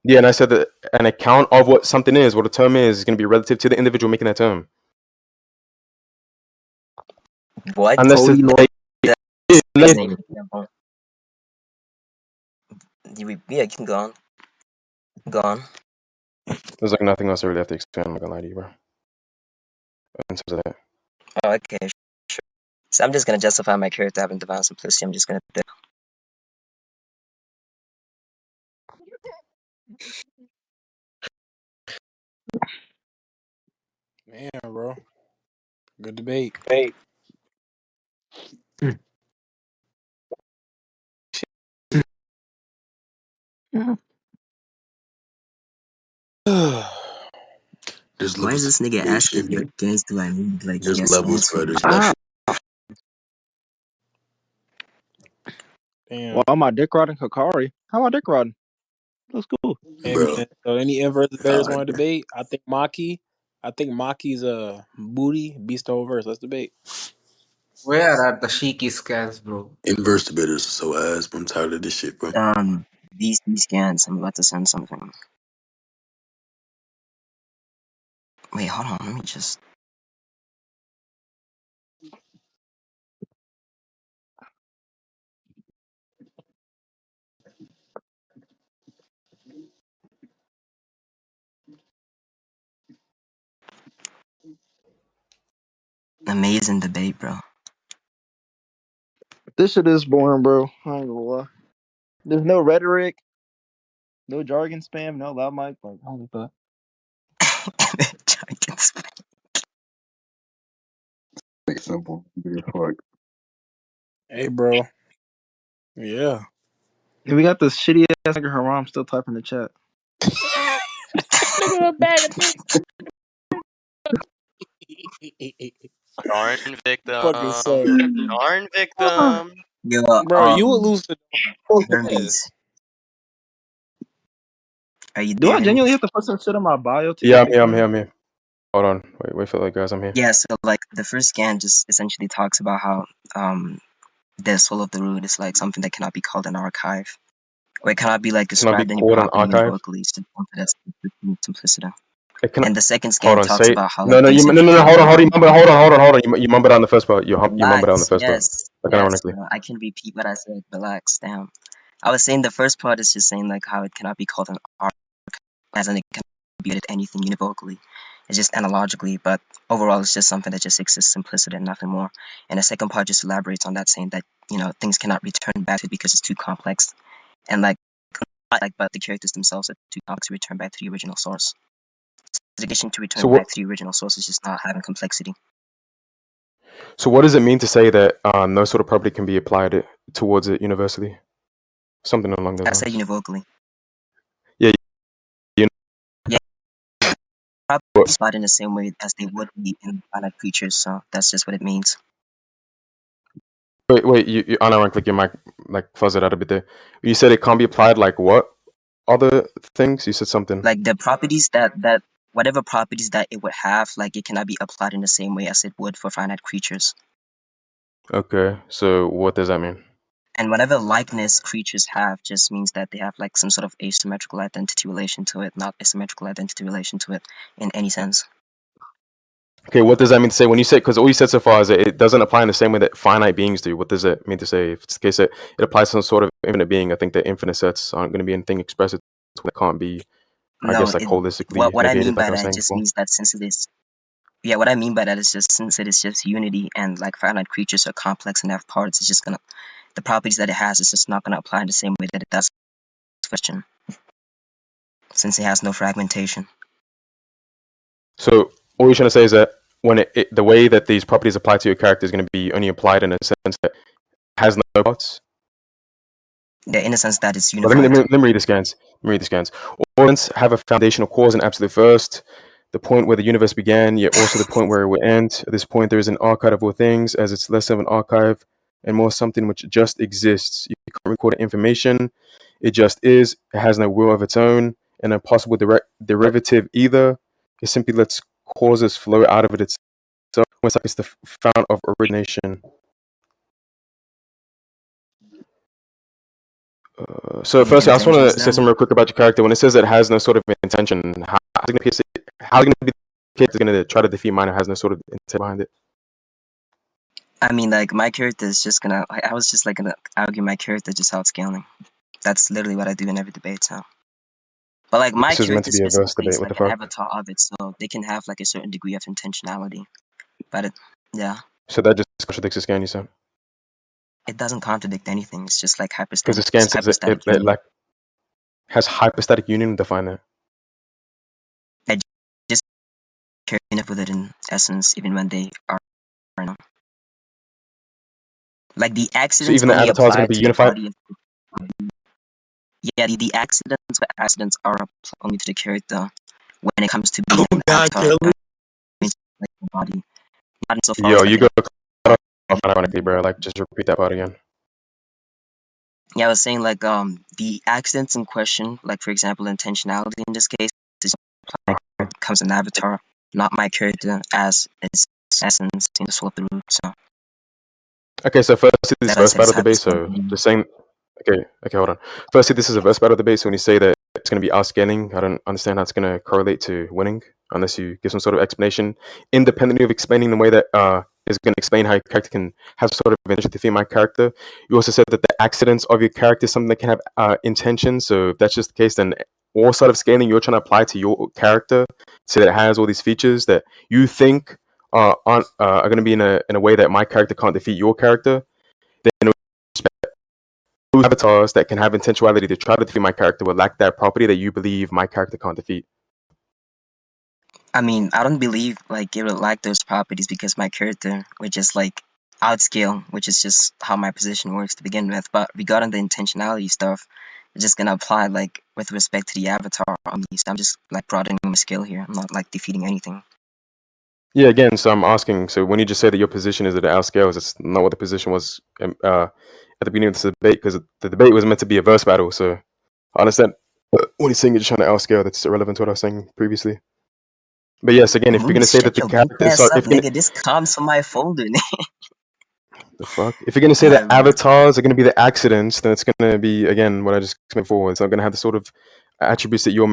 Yeah, and I said that an account of what something is, what a term is going to be relative to the individual making that term. what? Unless Cody Lord. unless Name example. Yeah, you can go on. Go on. there's like nothing else I really have to explain. I'm not gonna lie to you, bro. In terms of that. Oh, okay, sure. So I'm just gonna justify my character having divine simplicity. I'm just gonna Man, bro. Good debate. There's Why is levels this to nigga debate, asking Shiki. what games do I need like There's yes or no levels, bro. to? There's Ah, levels. Damn. well, I'm my dick riding Hikari. How am I dick riding? That's cool. Hey Bro. man. So any inverse debaters want God. to debate? I think Maki's booty beast over verse. Let's debate. Where are the Shiki scans, bro? Inverse debaters are so ass, bro. I'm tired of this shit, bro. These scans. I'm about to send something. Wait, hold on. Let me just. Amazing debate, bro. This shit is boring, bro. I ain't gonna lie. There's no rhetoric, no jargon spam, no loud mic. Like, holy fuck. Giants. Make it simple. Be a fuck. Hey bro. Yeah. And we got this shitty ass nigga Haram still typing the chat. Nigga a bag of dick. Darn Fucking victim. suck. Darn victim. Yo, Bro, you would lose to Hermes, are you Do I there? genuinely have to put some shit on my bio to Yeah, get I'm kicked here. down? Hold on. Wait for that, guys. I'm here. Yeah. So like the first scan just essentially talks about how the soul of the root is like something that cannot be called an archive, or it cannot be like It cannot be described any called an property archive. univocally. It's just something that's simplicity. It cannot. And the second Hold scan on. talks Say about how no, like no. basically No. can't Hold on. be Hold on. You mumbled on the first part. You mumbled on the relax. first part. Yes, Like yes. ironically. I can repeat what I said. Relax. Damn. I was saying the first part is just saying like how it cannot be called an art, as in it cannot be at anything univocally. It's just analogically, but overall it's just something that just exists simplicity and nothing more. And the second part just elaborates on that, saying that things cannot return back to it because it's too complex, and not like but the characters themselves are too complex to return back to the original source. So the addition to So return what? back to the original source is just not having complexity. So what does it mean to say that no sort of property can be applied towards it universally? Something along those I said lines. univocally. Yeah, you Yeah, know, probably applied in the same way as they would be in finite creatures. So that's just what it means. wait, you unironically your mic like fuzzed out a bit there. You said it can't be applied like what other things? You said something. Like the properties that whatever properties that it would have, like it cannot be applied in the same way as it would for finite creatures. Okay, so what does that mean? And whatever likeness creatures have just means that they have like some sort of asymmetrical identity relation to it, not a symmetrical identity relation to it in any sense. Okay, what does that mean to say when you say, because all you said so far is that it doesn't apply in the same way that finite beings do? What does it mean to say if it's the case that it applies to some sort of infinite being? I think that infinite sets aren't going to be anything expressive that can't be, I No, guess, like it holistically what I mean negated, like by I was that saying just before. means that since it is yeah, what I mean by that is just since it is just unity and like finite creatures are complex and have parts, it's just gonna the properties that it has is just not gonna apply in the same way that it does question since it has no fragmentation. So all you're trying to say is that when the way that these properties apply to your character is going to be only applied in a sense that has no parts. Yeah, in a sense that it's But let me, unified. let me read the scans. Let me read the scans. All events have a foundational cause and absolute first. The point where the universe began, yet also the point where it will end. At this point, there is an archive of all things, as it's less of an archive and more something which just exists. You can't record information. It just is. It has no will of its own, and a possible derivative either. It simply lets causes flow out of it itself. Almost like it's the fount of origination. So Yeah, firstly, I just eventually. want to say something real quick about your character. When it says it has no sort of intention, how's it going to be the kid that's going to try to defeat mine who has no sort of intent behind it? I mean, like my character is just gonna. I was just like gonna argue my character just outscaling. That's literally what I do in every debate. So, but like my This is meant character to be a verse specifically debate. is What the like an fuck? avatar of it, so they can have like a certain degree of intentionality. But yeah, So that just contradicts the scan you said. it doesn't contradict anything. It's just like Because the hypostatic scan says hypostatic it union. like has hypostatic union. Define that. I just care enough with it in essence, even when they are not. Like the So accidents even the only avatars are going apply to be to the unified. body of yeah, the accidents are applied only to the character when it comes to being Oh an God, avatar. Kelly. That means like the body, not insofar as Yo, that you they go off ironically, bro. Like just repeat that part again. yeah, I was saying like the accidents in question, like for example intentionality in this case, is comes an avatar, not my character as its essence seems to flow through. So Okay, so firstly, this that's why I verse said it's battle debate. hypostatic. So just saying. Okay, hold on. Firstly, this is a verse battle debate. So when you say that it's going to be outscaling, I don't understand how it's going to correlate to winning unless you give some sort of explanation, independently of explaining the way that is going to explain how your character can have sort of intention to defeat my character. You also said that the accidents of your character is something that can have intention. So if that's just the case, then all sort of scaling you're trying to apply to your character, so that it has all these features that you think are going to be in a way that my character can't defeat your character. Then avatars that can have intentionality to try to defeat my character will lack that property that you believe my character can't defeat. I mean, I don't believe like it would lack those properties because my character would just like outscale, which is just how my position works to begin with. But regarding the intentionality stuff, it's just gonna apply like with respect to the avatar only. So I'm just like broadening my scale here. I'm not like defeating anything. Yeah, again, so I'm asking. So when you just say that your position is that it outscales, it's not what the position was at the beginning of this debate, because the debate was meant to be a verse battle. So I understand when you're saying you're just trying to outscale, that's irrelevant to what I was saying previously. But yes, again, if you're Moody, gonna say that shut the your bitch character, ass sorry, up, if you're gonna nigga. This comes from my folder. the fuck, if you're gonna say that Alright, bro. avatars are gonna be the accidents, then it's gonna be again what I just explained before. It's not gonna have the sort of attributes that your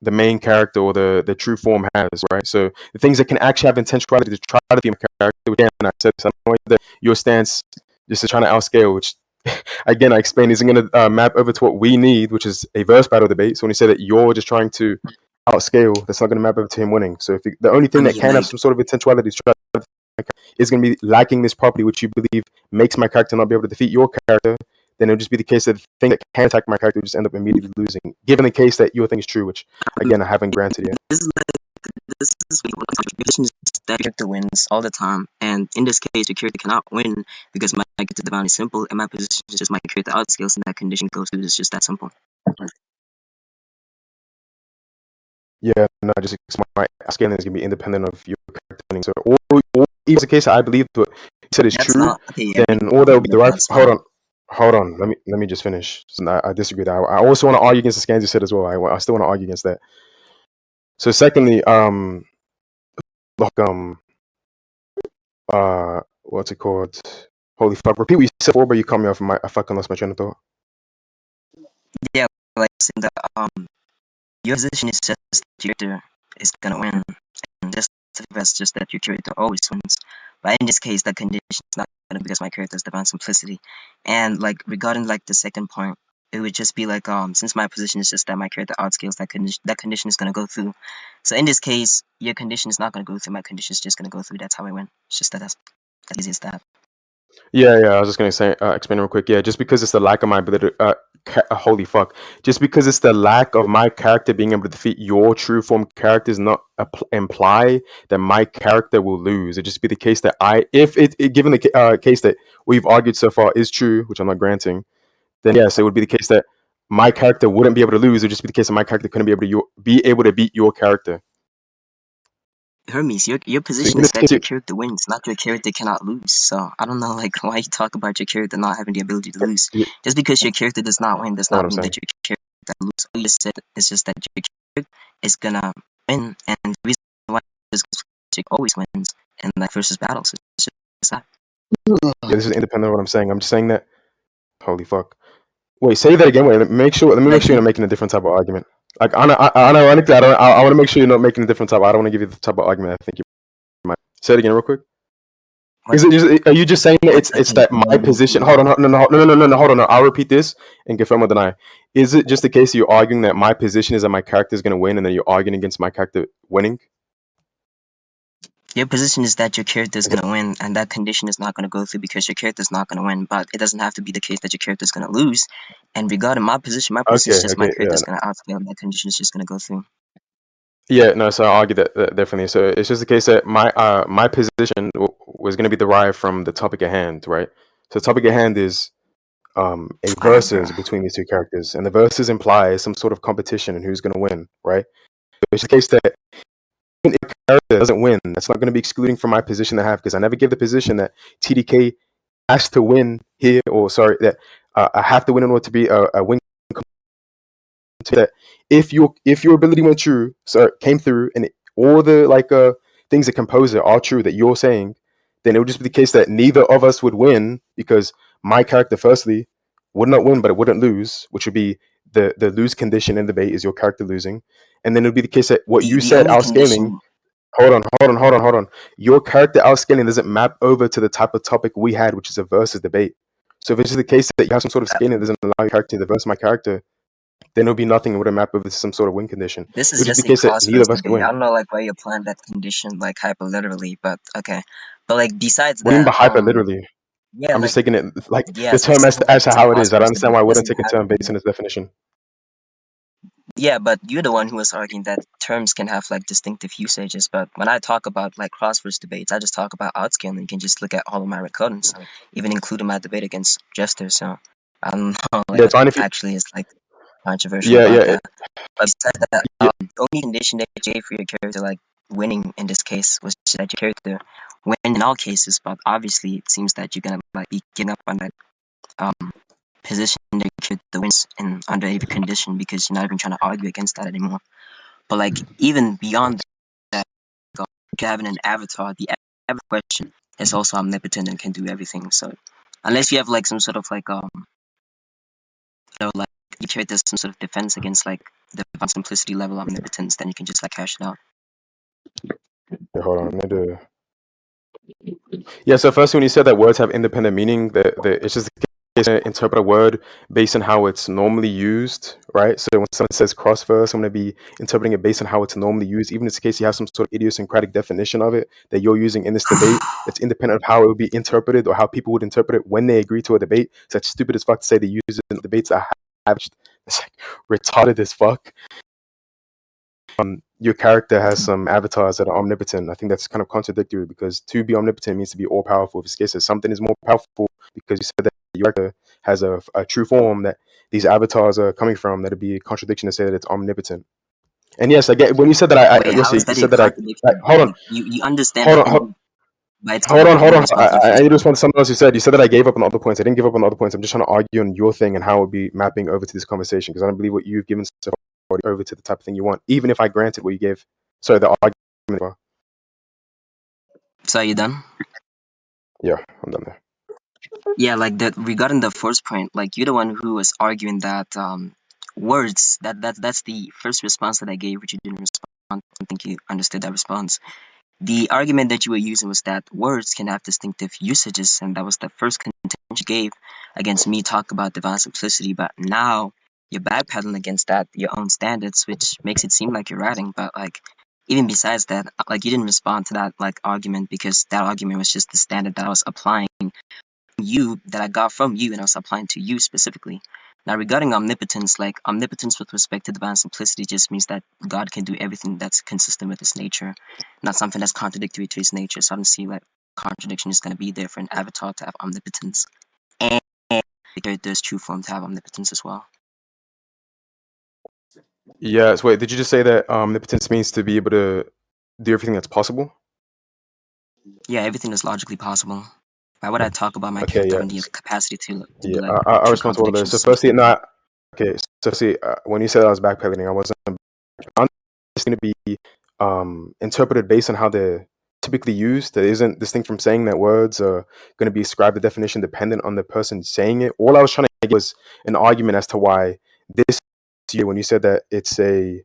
the main character or the true form has, right? So the things that can actually have intentionality to try to be a character, again, I said this, I know that your stance just is trying to outscale, which again I explained isn't going to map over to what we need, which is a verse battle debate. So when you say that you're just trying to outscale, that's not going to map over to him winning. So if the only I thing that mean, can have like, some sort of intentionality is going to be lacking this property, which you believe makes my character not be able to defeat your character, then it'll just be the case that the thing that can attack my character will just end up immediately losing. Given the case that your thing is true, which again I haven't granted yet. this is like this is what contributions that your character wins all the time, and in this case, your character cannot win because my character divine is simple, and my position is just my character outscales, and that condition goes through. It's just that simple. Yeah, no, just my scaling is gonna be independent of your character winning. So, or if the case I believe what you said is That's true, not okay. Yeah, then all that would be but derived. that's Hold fine. on, hold on. Let me just finish. So, I disagree. That I also want to argue against the scans you said as well. I still want to argue against that. So, secondly, like what's it called? Holy fuck! Repeat what you said before, but you cut me off. I fucking lost my train of thought. Yeah, like saying that your position is just that your character is gonna win, and just that's just that your character always wins. But in this case, that condition is not gonna because my character is divine simplicity. And like regarding like the second point, it would just be like since my position is just that my character outscales that condition is gonna go through. So in this case, your condition is not gonna go through. My condition is just gonna go through. That's how I win. It's just that's easy as that. Yeah, I was just gonna say, explain real quick. Yeah, just because it's the lack of my ability, holy fuck, just because it's the lack of my character being able to defeat your true form character does not imply that my character will lose. It just be the case that if given the case that we've argued so far is true, which I'm not granting, then yes, it would be the case that my character wouldn't be able to lose. It would just be the case that my character couldn't be able to beat your character. Hermes, your So position in is this that case, your character wins, not your character cannot lose. So I don't know like why you talk about your character not having the ability to lose. you Just because your character does not win does know what not I'm mean saying? that your character loses. All you said is just that your character is gonna win, and the reason why is because your character always wins in like versus battles. It's just that. Yeah, this is independent of what I'm saying. I'm just saying that. Holy fuck. Wait, say that again. Wait, let me make sure Like you're not making a different type of argument. Like, ironically, I want to make sure you're not making a different type. I don't want to give you the type of argument I think you might. Say it again, real quick. what? Are you just saying that What? it's that my position? Hold on, no, hold on. No, I'll repeat this and confirm or deny. Is it just the case that you're arguing that my position is that my character is going to win, and then you're arguing against my character winning? Your position is that your character is Is it, gonna win, and that condition is not gonna go through because your character is not gonna win. But it doesn't have to be the case that your character is gonna lose. And regarding my position is just my character yeah, is gonna outscale, and that condition is just gonna go through. yeah. No, so I argue that definitely. So it's just the case that my position was going to be derived from the topic at hand, right? So the topic at hand is a Alright, bro. versus between these two characters, and the versus implies some sort of competition and who's going to win, right? So it's the case that even if a character doesn't win, that's not going to be excluding from my position to have because I never give the position that TDK has to win here, or sorry, that I have to win in order to be a win. That if your ability went true, so came through, and all the things that compose it are true that you're saying, then it would just be the case that neither of us would win because my character, firstly, would not win, but it wouldn't lose, which would be the lose condition in debate is your character losing, and then it would be the case that what you The said only outscaling. condition Hold on. Your character outscaling doesn't map over to the type of topic we had, which is a versus debate. So if it's the case that you have some sort of scaling that doesn't allow your character to verse my character, then it would be nothing. It wouldn't map over to some sort of win condition. this It is would just be just the a case that cross neither verse of us can debate. I win. don't know like why you applying that condition like hyperliterally, but okay. But like besides What do you mean that, by hyper literally? yeah, I'm just like taking it like yeah, the so it's term simple as like to it's a how it cross is. I don't verse understand debate. why I It wouldn't doesn't take a have term based on its definition. Yeah, but you're the one who was arguing that terms can have like distinctive usages. But when I talk about like crosswords debates, I just talk about outscaling. You can just look at all of my recordings, even including my debate against Jester. So I don't know Yeah, like it's what fine if you. actually is like controversial Yeah, about yeah, that. But besides that, yeah. the only condition that you gave for your character like winning in this case was just that your character win in all cases. But obviously, it seems that you're gonna like be giving up on that um position that your character wins in under every condition because you're not even trying to argue against that anymore. But like even beyond that, having an avatar, the avatar question is also omnipotent and can do everything. So unless you have like some sort of like like you create this some sort of defense against like the simplicity level omnipotence, then you can just like cash it out. Yeah, hold on. Let me do. Yeah, so first when you said that words have independent meaning, it's just the case to interpret a word based on how it's normally used, right? So when someone says cross verse, I'm going to be interpreting it based on how it's normally used, even in this case you have some sort of idiosyncratic definition of it that you're using in this debate that's independent of how it would be interpreted or how people would interpret it when they agree to a debate. It's like stupid as fuck to say they use it in debates that have it's like retarded as fuck. your character has some avatars that are omnipotent. I think that's kind of contradictory because to be omnipotent means to be all powerful. If it's case that something is more powerful because you said that your character has a true form that these avatars are coming from, that'd be a contradiction to say that it's omnipotent. And yes, I get when you said that Wait, how is Yossi, you that a said that contradiction? hold on, Like you understand hold the on, thing by its hold own, on, but you hold don't on. respond to the I first need to point. respond to something else you said. You said that I gave up on other points. I didn't give up on other points. I'm just trying to argue on your thing and how it would be mapping over to this conversation because I don't believe what you've given so far over to the type of thing you want, even if I granted what you gave. So the argument. So are you done? Yeah, I'm done there. Yeah, like that regarding the first point, like you're the one who was arguing that words that's the first response that I gave, which you didn't respond. I don't think you understood that response. The argument that you were using was that words can have distinctive usages, and that was the first contention you gave against me talking about divine simplicity. But now you're backpedaling against that, your own standards, which makes it seem like you're writing. But like, even besides that, like you didn't respond to that like argument because that argument was just the standard that I was applying you that I got from you and I was applying to you specifically. Now, regarding omnipotence, like omnipotence with respect to divine simplicity just means that God can do everything that's consistent with his nature, not something that's contradictory to his nature. So I don't see like contradiction is going to be there for an avatar to have omnipotence, and there's true form to have omnipotence as well. Yes. Wait, did you just say that omnipotence means to be able to do everything that's possible? Yeah, everything is logically possible. Why would I talk about my Okay. character Yeah. having the capacity to do Yeah. like I true respond to all of those. So contradictions? firstly, no. Okay. So see, when you said I was backpedaling, I wasn't. It's going to be interpreted based on how they're typically used. There isn't this thing from saying that words are going to be ascribed a definition dependent on the person saying it. All I was trying to get was an argument as to why this. When you said that it's a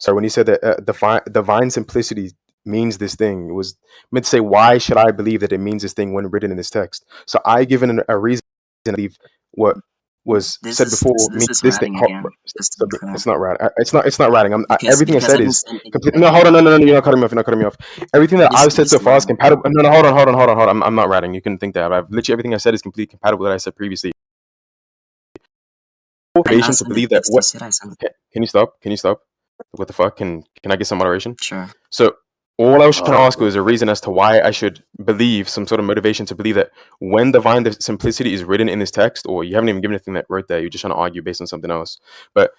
when you said that divine simplicity means this thing, it was meant to say, why should I believe that it means this thing when written in this text? So I given a reason to believe what was This said is before this means is this thing. ratting again. Just to be clear, It's not right. It's not writing. Everything I because I said didn't. is no. Hold on, no. You're not cutting me off. You're not cutting me off. Everything that I've said This so far is writing. compatible. No. Hold on. I'm not writing. You can think that. I've literally everything I said is completely compatible with what I said previously. I Motivation to send the believe that text. You what said I sent it. can you stop? Can you stop? What the fuck? Can I get some moderation? Sure. So all I was trying to ask Bro. was a reason as to why I should believe some sort of motivation to believe that when divine simplicity is written in this text, or you haven't even given anything that wrote there, you're just trying to argue based on something else. But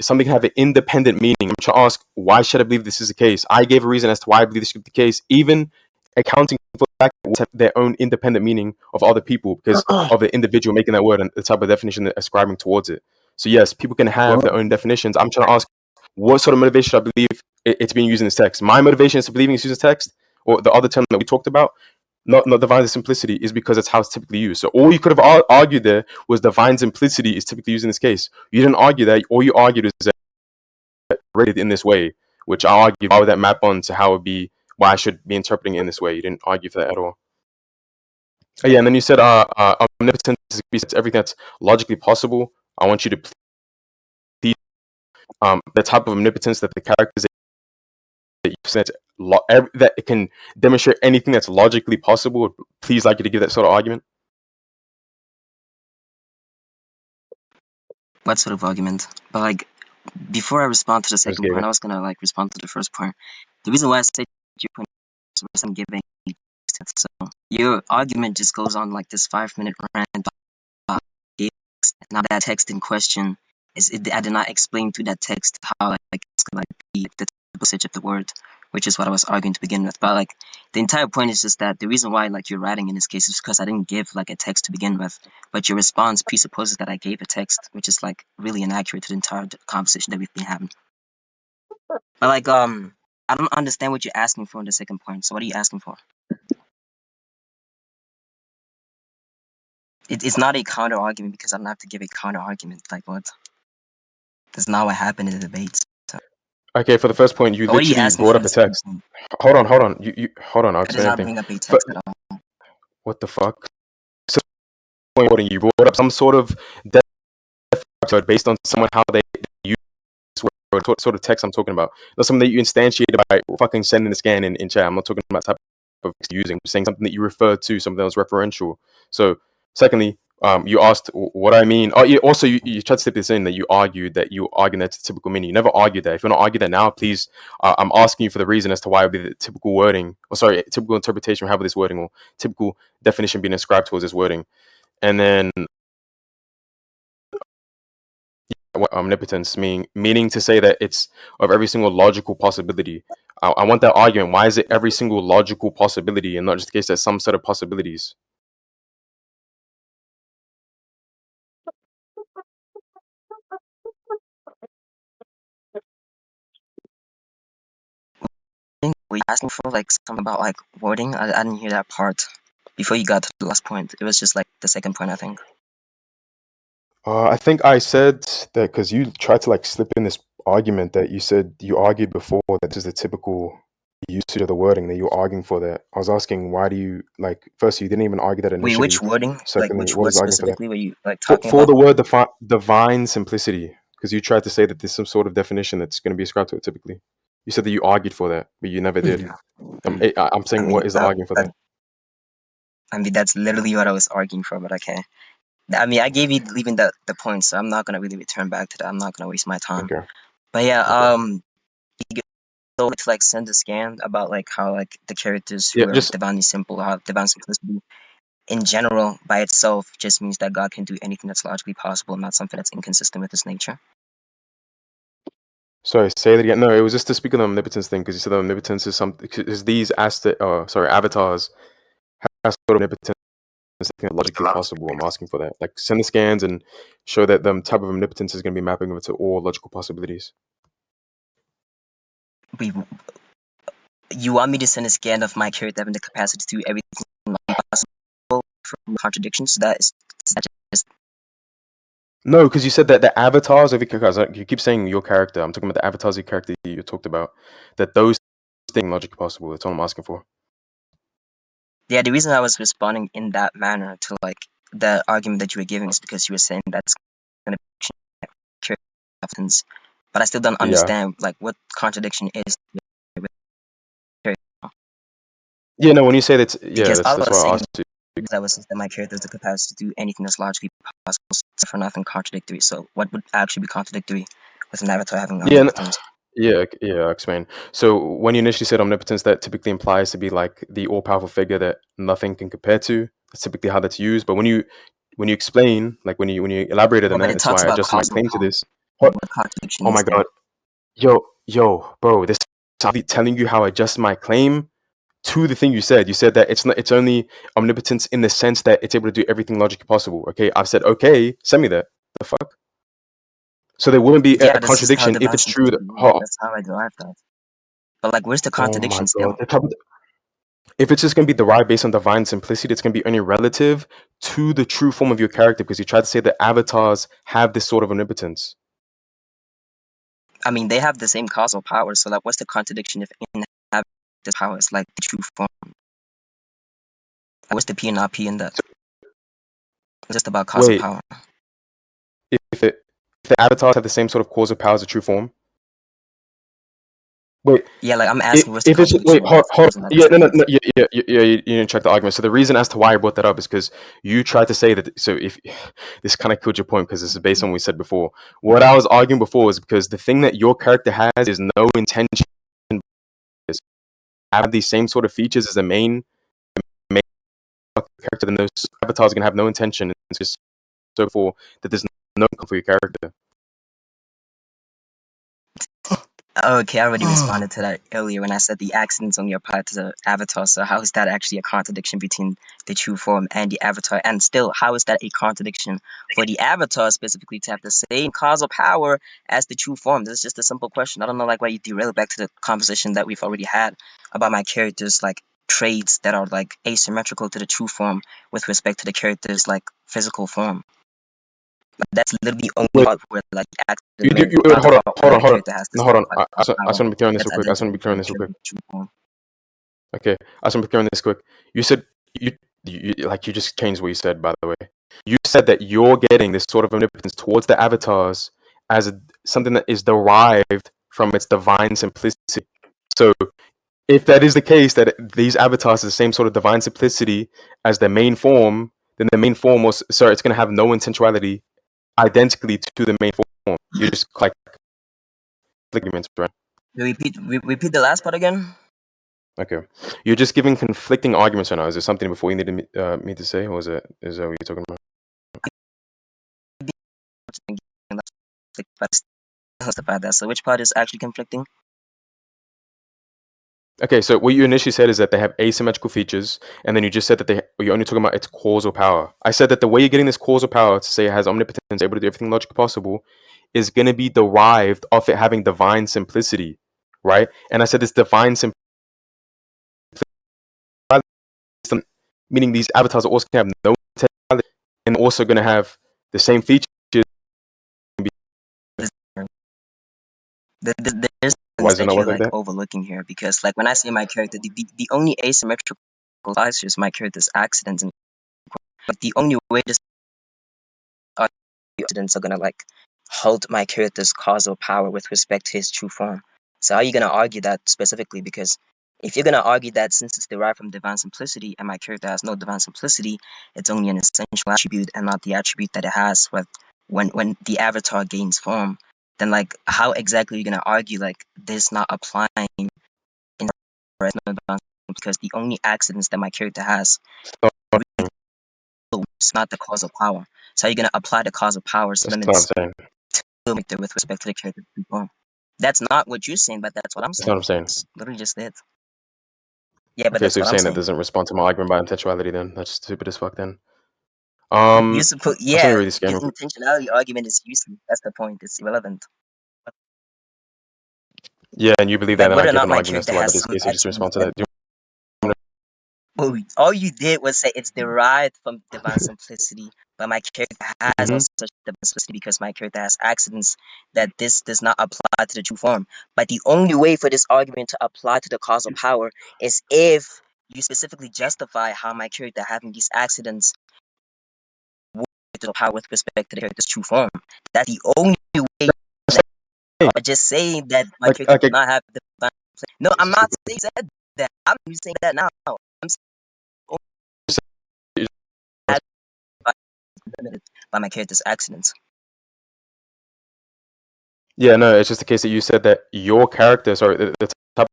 something can have an independent meaning. I'm trying to ask, why should I believe this is the case? I gave a reason as to why I believe this should be the case, even accounting for the fact that have their own independent meaning of other people because of the individual making that word and the type of definition they're ascribing towards it. So yes, people can have their Well, own definitions. I'm trying to ask, what sort of motivation should I believe it's being used in this text? My motivation is to believing it's used in this text, or the other term that we talked about, not divine simplicity, is because that's how it's typically used. So all you could have argued there was divine simplicity is typically used in this case. You didn't argue that. All you argued is that rated in this way, which I argued why would that map on to how it would be why I should be interpreting it in this way. You didn't argue for that at all. Yeah, and then you said omnipotence is everything that's logically possible. I want you to please the type of omnipotence that the characters that you present that it can demonstrate anything that's logically possible. Please, like you to give that sort of argument. What sort of argument? But like, before I respond to the I just second gave point, it. I was gonna like respond to the first point. The reason why I said your point is I'm giving sense. So your argument just goes on like this 5 minute rant about text. Now that text in question I did not explain through that text how like it's gonna like be the usage of the word, which is what I was arguing to begin with. But like the entire point is just that the reason why like you're writing in this case is because I didn't give like a text to begin with, but your response presupposes that I gave a text, which is like really inaccurate to the entire conversation that we've been having. But like I don't understand what you're asking for in the second point. So what are you asking for? It's not a counter argument because I don't have to give a counter argument. Like what? That's not what happened in the debates. So. Okay, for the first point, you But what are you literally asking brought for in up the a second text. point? Hold on. You hold on. I'll I did explain not everything. bring up a For, text at all. what the fuck? So, you brought up some sort of episode based on someone how they use what sort of text I'm talking about. Not something that you instantiated by fucking sending a scan in chat. I'm not talking about type of using. I'm saying something that you referred to, something that was referential. So, secondly, You asked what I mean. Oh, you also you tried to slip this in that you argued that you arguing that's the typical meaning. You never argued that. If you want to argue that now, please. I'm asking you for the reason as to why it would be the typical wording, or sorry, typical interpretation we have of this wording, or typical definition being ascribed towards this wording. And then omnipotence meaning to say that it's of every single logical possibility. I want that argument. Why is it every single logical possibility and not just the case that some set of possibilities? Were you asking for like something about like wording? I didn't hear that part before you got to the last point. It was just like the second point, I think. I think I said that because you tried to like slip in this argument that you said you argued before that this is the typical usage of the wording that you're arguing for that. I was asking why do you like first you didn't even argue that Wait, initially. which wording? Like Secondly, which what word is the argument for that? specifically were you like For, talking for about? the word divine simplicity, because you tried to say that there's some sort of definition that's going to be ascribed to it typically. You said that you argued for that, but you never did. I'm I saying mean, what is the argument for that? I mean that's literally what I was arguing for, but okay. I mean, I gave you leaving the point, so I'm not gonna really return back to that. I'm not gonna waste my time. Okay. But yeah, Okay. so to like send a scan about like how like the characters Yeah. who are Just divinely simple, how divine simplicity in general by itself just means that God can do anything that's logically possible, not something that's inconsistent with his nature. sorry. Say that again. No, it was just to speak of the omnipotence thing because you said the omnipotence is something. Is these avatars has sort of omnipotence something logically possible. I'm asking for that. Like send the scans and show that the type of omnipotence is going to be mapping over to all logical possibilities. We, you want me to send a scan of my character having the capacity to do everything logically possible from contradictions? So that is that just No, because you said that the avatars of your character, you keep saying your character. I'm talking about the avatars of your character you talked about. That those things logically possible. That's all I'm asking for. yeah. The reason I was responding in that manner to like the argument that you were giving is because you were saying that's going to character competence, but I still don't Yeah. understand like what contradiction is. Yeah. No. When you say that, yeah, Because all I that's was why I saying asked you. that was that my character has the capacity to do anything that's logically possible, so for nothing contradictory. So what would actually be contradictory with an avatar having Yeah. omnipotence? Yeah. I'll explain. So when you initially said omnipotence, that typically implies to be like the all-powerful figure that nothing can compare to. That's typically how that's used. But when you explain, like when you elaborated No, on but that, it that's talks why I about adjusted my causal claim to power. this. What? What contradiction Oh is my there? god. Yo, bro, this is telling you how I adjust my claim to the thing you said. You said that it's only omnipotence in the sense that it's able to do everything logically possible. Okay, I've said okay, send me that. The fuck? So there wouldn't be a Yeah, that's just how contradiction if divine it's true that simplicity works. That's how I derived that. But like, where's the oh my contradiction god. still? If it's just gonna be derived based on divine simplicity, it's gonna be only relative to the true form of your character because you tried to say that avatars have this sort of omnipotence. I mean, they have the same causal power. So like, what's the contradiction if in have this power is like the true form? What's the P and not P in that? It's just about causal Wait, power. if the avatars have the same sort of causal power as the true form. Wait, Yeah, like I'm asking, where's the if it's contradiction wait, in that? hold Isn't that the yeah, no, same no, thing? no, yeah, you didn't check the argument. So the reason as to why I brought that up is because you tried to say that. So if this kind of killed your point because this is based on what we said before. What I was arguing before was because the thing that your character has is no intention. Have these same sort of features as the main character, then those avatars are gonna have no intention. It's just so forth that there's no for your character. Okay, I already responded to that earlier when I said the accidents only apply to the avatar. So how is that actually a contradiction between the true form and the avatar? And still, how is that a contradiction for the avatar specifically to have the same causal power as the true form? This is just a simple question. I don't know like why you derail back to the conversation that we've already had about my character's like traits that are like asymmetrical to the true form with respect to the character's like physical form. Like, that's literally the only Wait, part where like the accident not the hold part on, where hold the on, character has no, this hold on. like I just power want to be clear on this that's real quick. I just want to identical be clear to on the this real quick. character's true form. Okay, I just want to be clear on this quick. You said you like you just changed what you said. By the way, you said that you're getting this sort of omnipotence towards the avatars as something that is derived from its divine simplicity. So if that is the case, that these avatars are the same sort of divine simplicity as their main form, then the main form was sorry, it's gonna have no intentionality identically to the main form. You just like arguments, right? Repeat the last part again. Okay, you're just giving conflicting arguments right now. Is there something before you needed me to say, or is that what you're talking about? About that. So which part is actually conflicting? Okay, so what you initially said is that they have asymmetrical features, and then you just said that you're only talking about its causal power. I said that the way you're getting this causal power to say it has omnipotence, able to do everything logically possible, is going to be derived off it having divine simplicity, right? And I said this divine simplicity, meaning these avatars are also going to have no intentionality and also going to have the same features. There's Why things is it not that you're work like like that? overlooking here, because like when I say my character, the only asymmetrical features my character's accidents, and but the only way this accidents are gonna like halt my character's causal power with respect to his true form. So how are you gonna argue that specifically? Because if you're gonna argue that since it's derived from divine simplicity and my character has no divine simplicity, it's only an essential attribute and not the attribute that it has when the avatar gains form, then like how exactly are you gonna argue like this not applying in no divine, because the only accidents that my character has So, it's not the causal power. So how are you gonna apply the causal power's that's not what I'm limits saying. with respect to the character form? That's not what you're saying, but that's what I'm That's not what saying. I'm saying. It's literally just it. Yeah, but Okay, that's so you're what I'm saying that saying. doesn't respond to my argument about intentionality then? That's stupid as fuck then. You're supposed, I was gonna yeah, read this your scan. intentionality argument is useless. That's the point. It's irrelevant. Yeah, and you believe that, Like and then I whether or give not an my argument as character to why, has but this some case you just attributes respond to that that. Do you well, all you did was say it's derived from divine simplicity, but my character has no Mhm. such divine simplicity because my character has accidents that this does not apply to the true form. But the only way for this argument to apply to the causal power is if you specifically justify how my character having these accidents with the power with respect to the character's true form. That's the only way. Hey, Just saying that my like, character like, does not have divine simplicity. No, this I'm is not stupid. saying that. I'm saying that now. I'm limited by my character's accidents. Yeah, no, it's just the case that you said that your character, sorry, the type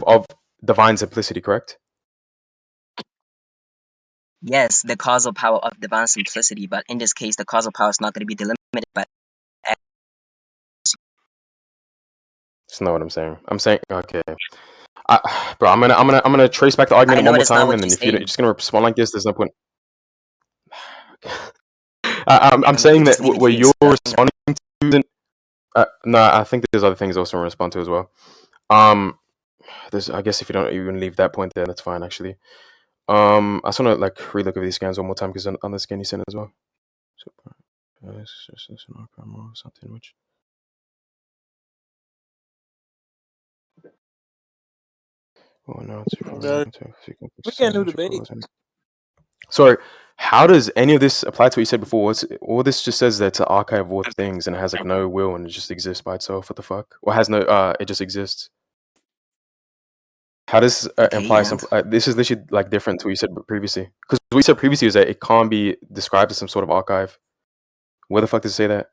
of divine simplicity, correct? Yes, the causal power of divine simplicity, but in this case, the causal power is not going to be delimited by. That's not what I'm saying. I'm saying, okay, bro, I'm gonna trace back the I argument know one more that's not time, what and then you're if you're saying. just gonna respond like this, there's no point. I'm I mean, we saying just that leave it where here. you're So I think responding to, no, I think there's other things also to respond to as well. Um, there's, I guess if you don't even leave that point there, that's fine actually. I just want to like relook over these scans one more time because on the scan you sent as well. So, it's just an outcome or something which. Oh no, it's The weekend new debate. sorry. How does any of this apply to what you said before? All this just says that it's an archive of all things and it has like no will and it just exists by itself. What the fuck? Or has no? It just exists. How does okay, imply yeah, some? This is literally like different to what you said previously. Because what you said previously is that it can't be described as some sort of archive. Where the fuck does it say that?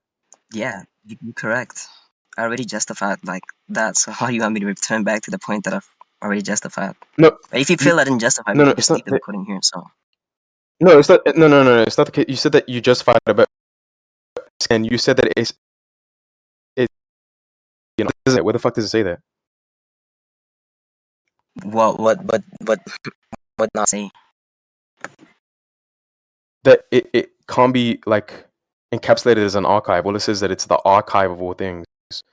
yeah, you're correct. I already justified like that. So how do you want me to return back to the point that I've already justified? No, But if you you, feel I didn't justify, we no, no, can it's just not. leave the recording here. So No, it's not. No, no, no, no, it's not the case. You said that you justified it, but and you said that it. You know, where the fuck does it say that? what not say? That it can't be like encapsulated as an archive. All it says that it's the archive of all things.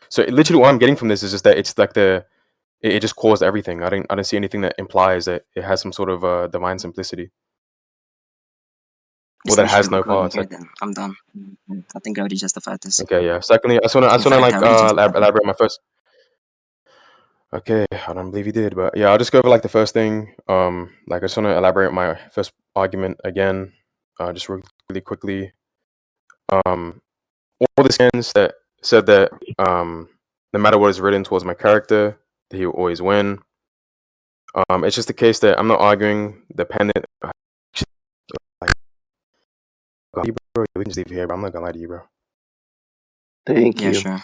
So literally, what I'm getting from this is just that it's like it just caused everything. I don't see anything that implies that it has some sort of divine simplicity or Just that finish the has no recording parts. here. Like, Then I'm done. I think I already justified this. okay, yeah. Secondly, I In just wanna fact, I like already justified it. elaborate my first. Okay, I don't believe you did, but yeah, I'll just go over like the first thing. Like I just want to elaborate my first argument again, just really quickly. Um, all the scans that said that no matter what is written towards my character, that he will always win. It's just the case that I'm not arguing the pendant. Like, bro, we can just leave it here, bro. I'm not gonna lie to you, bro. Thank Yeah, you. sure.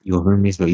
Yo, Hermes, but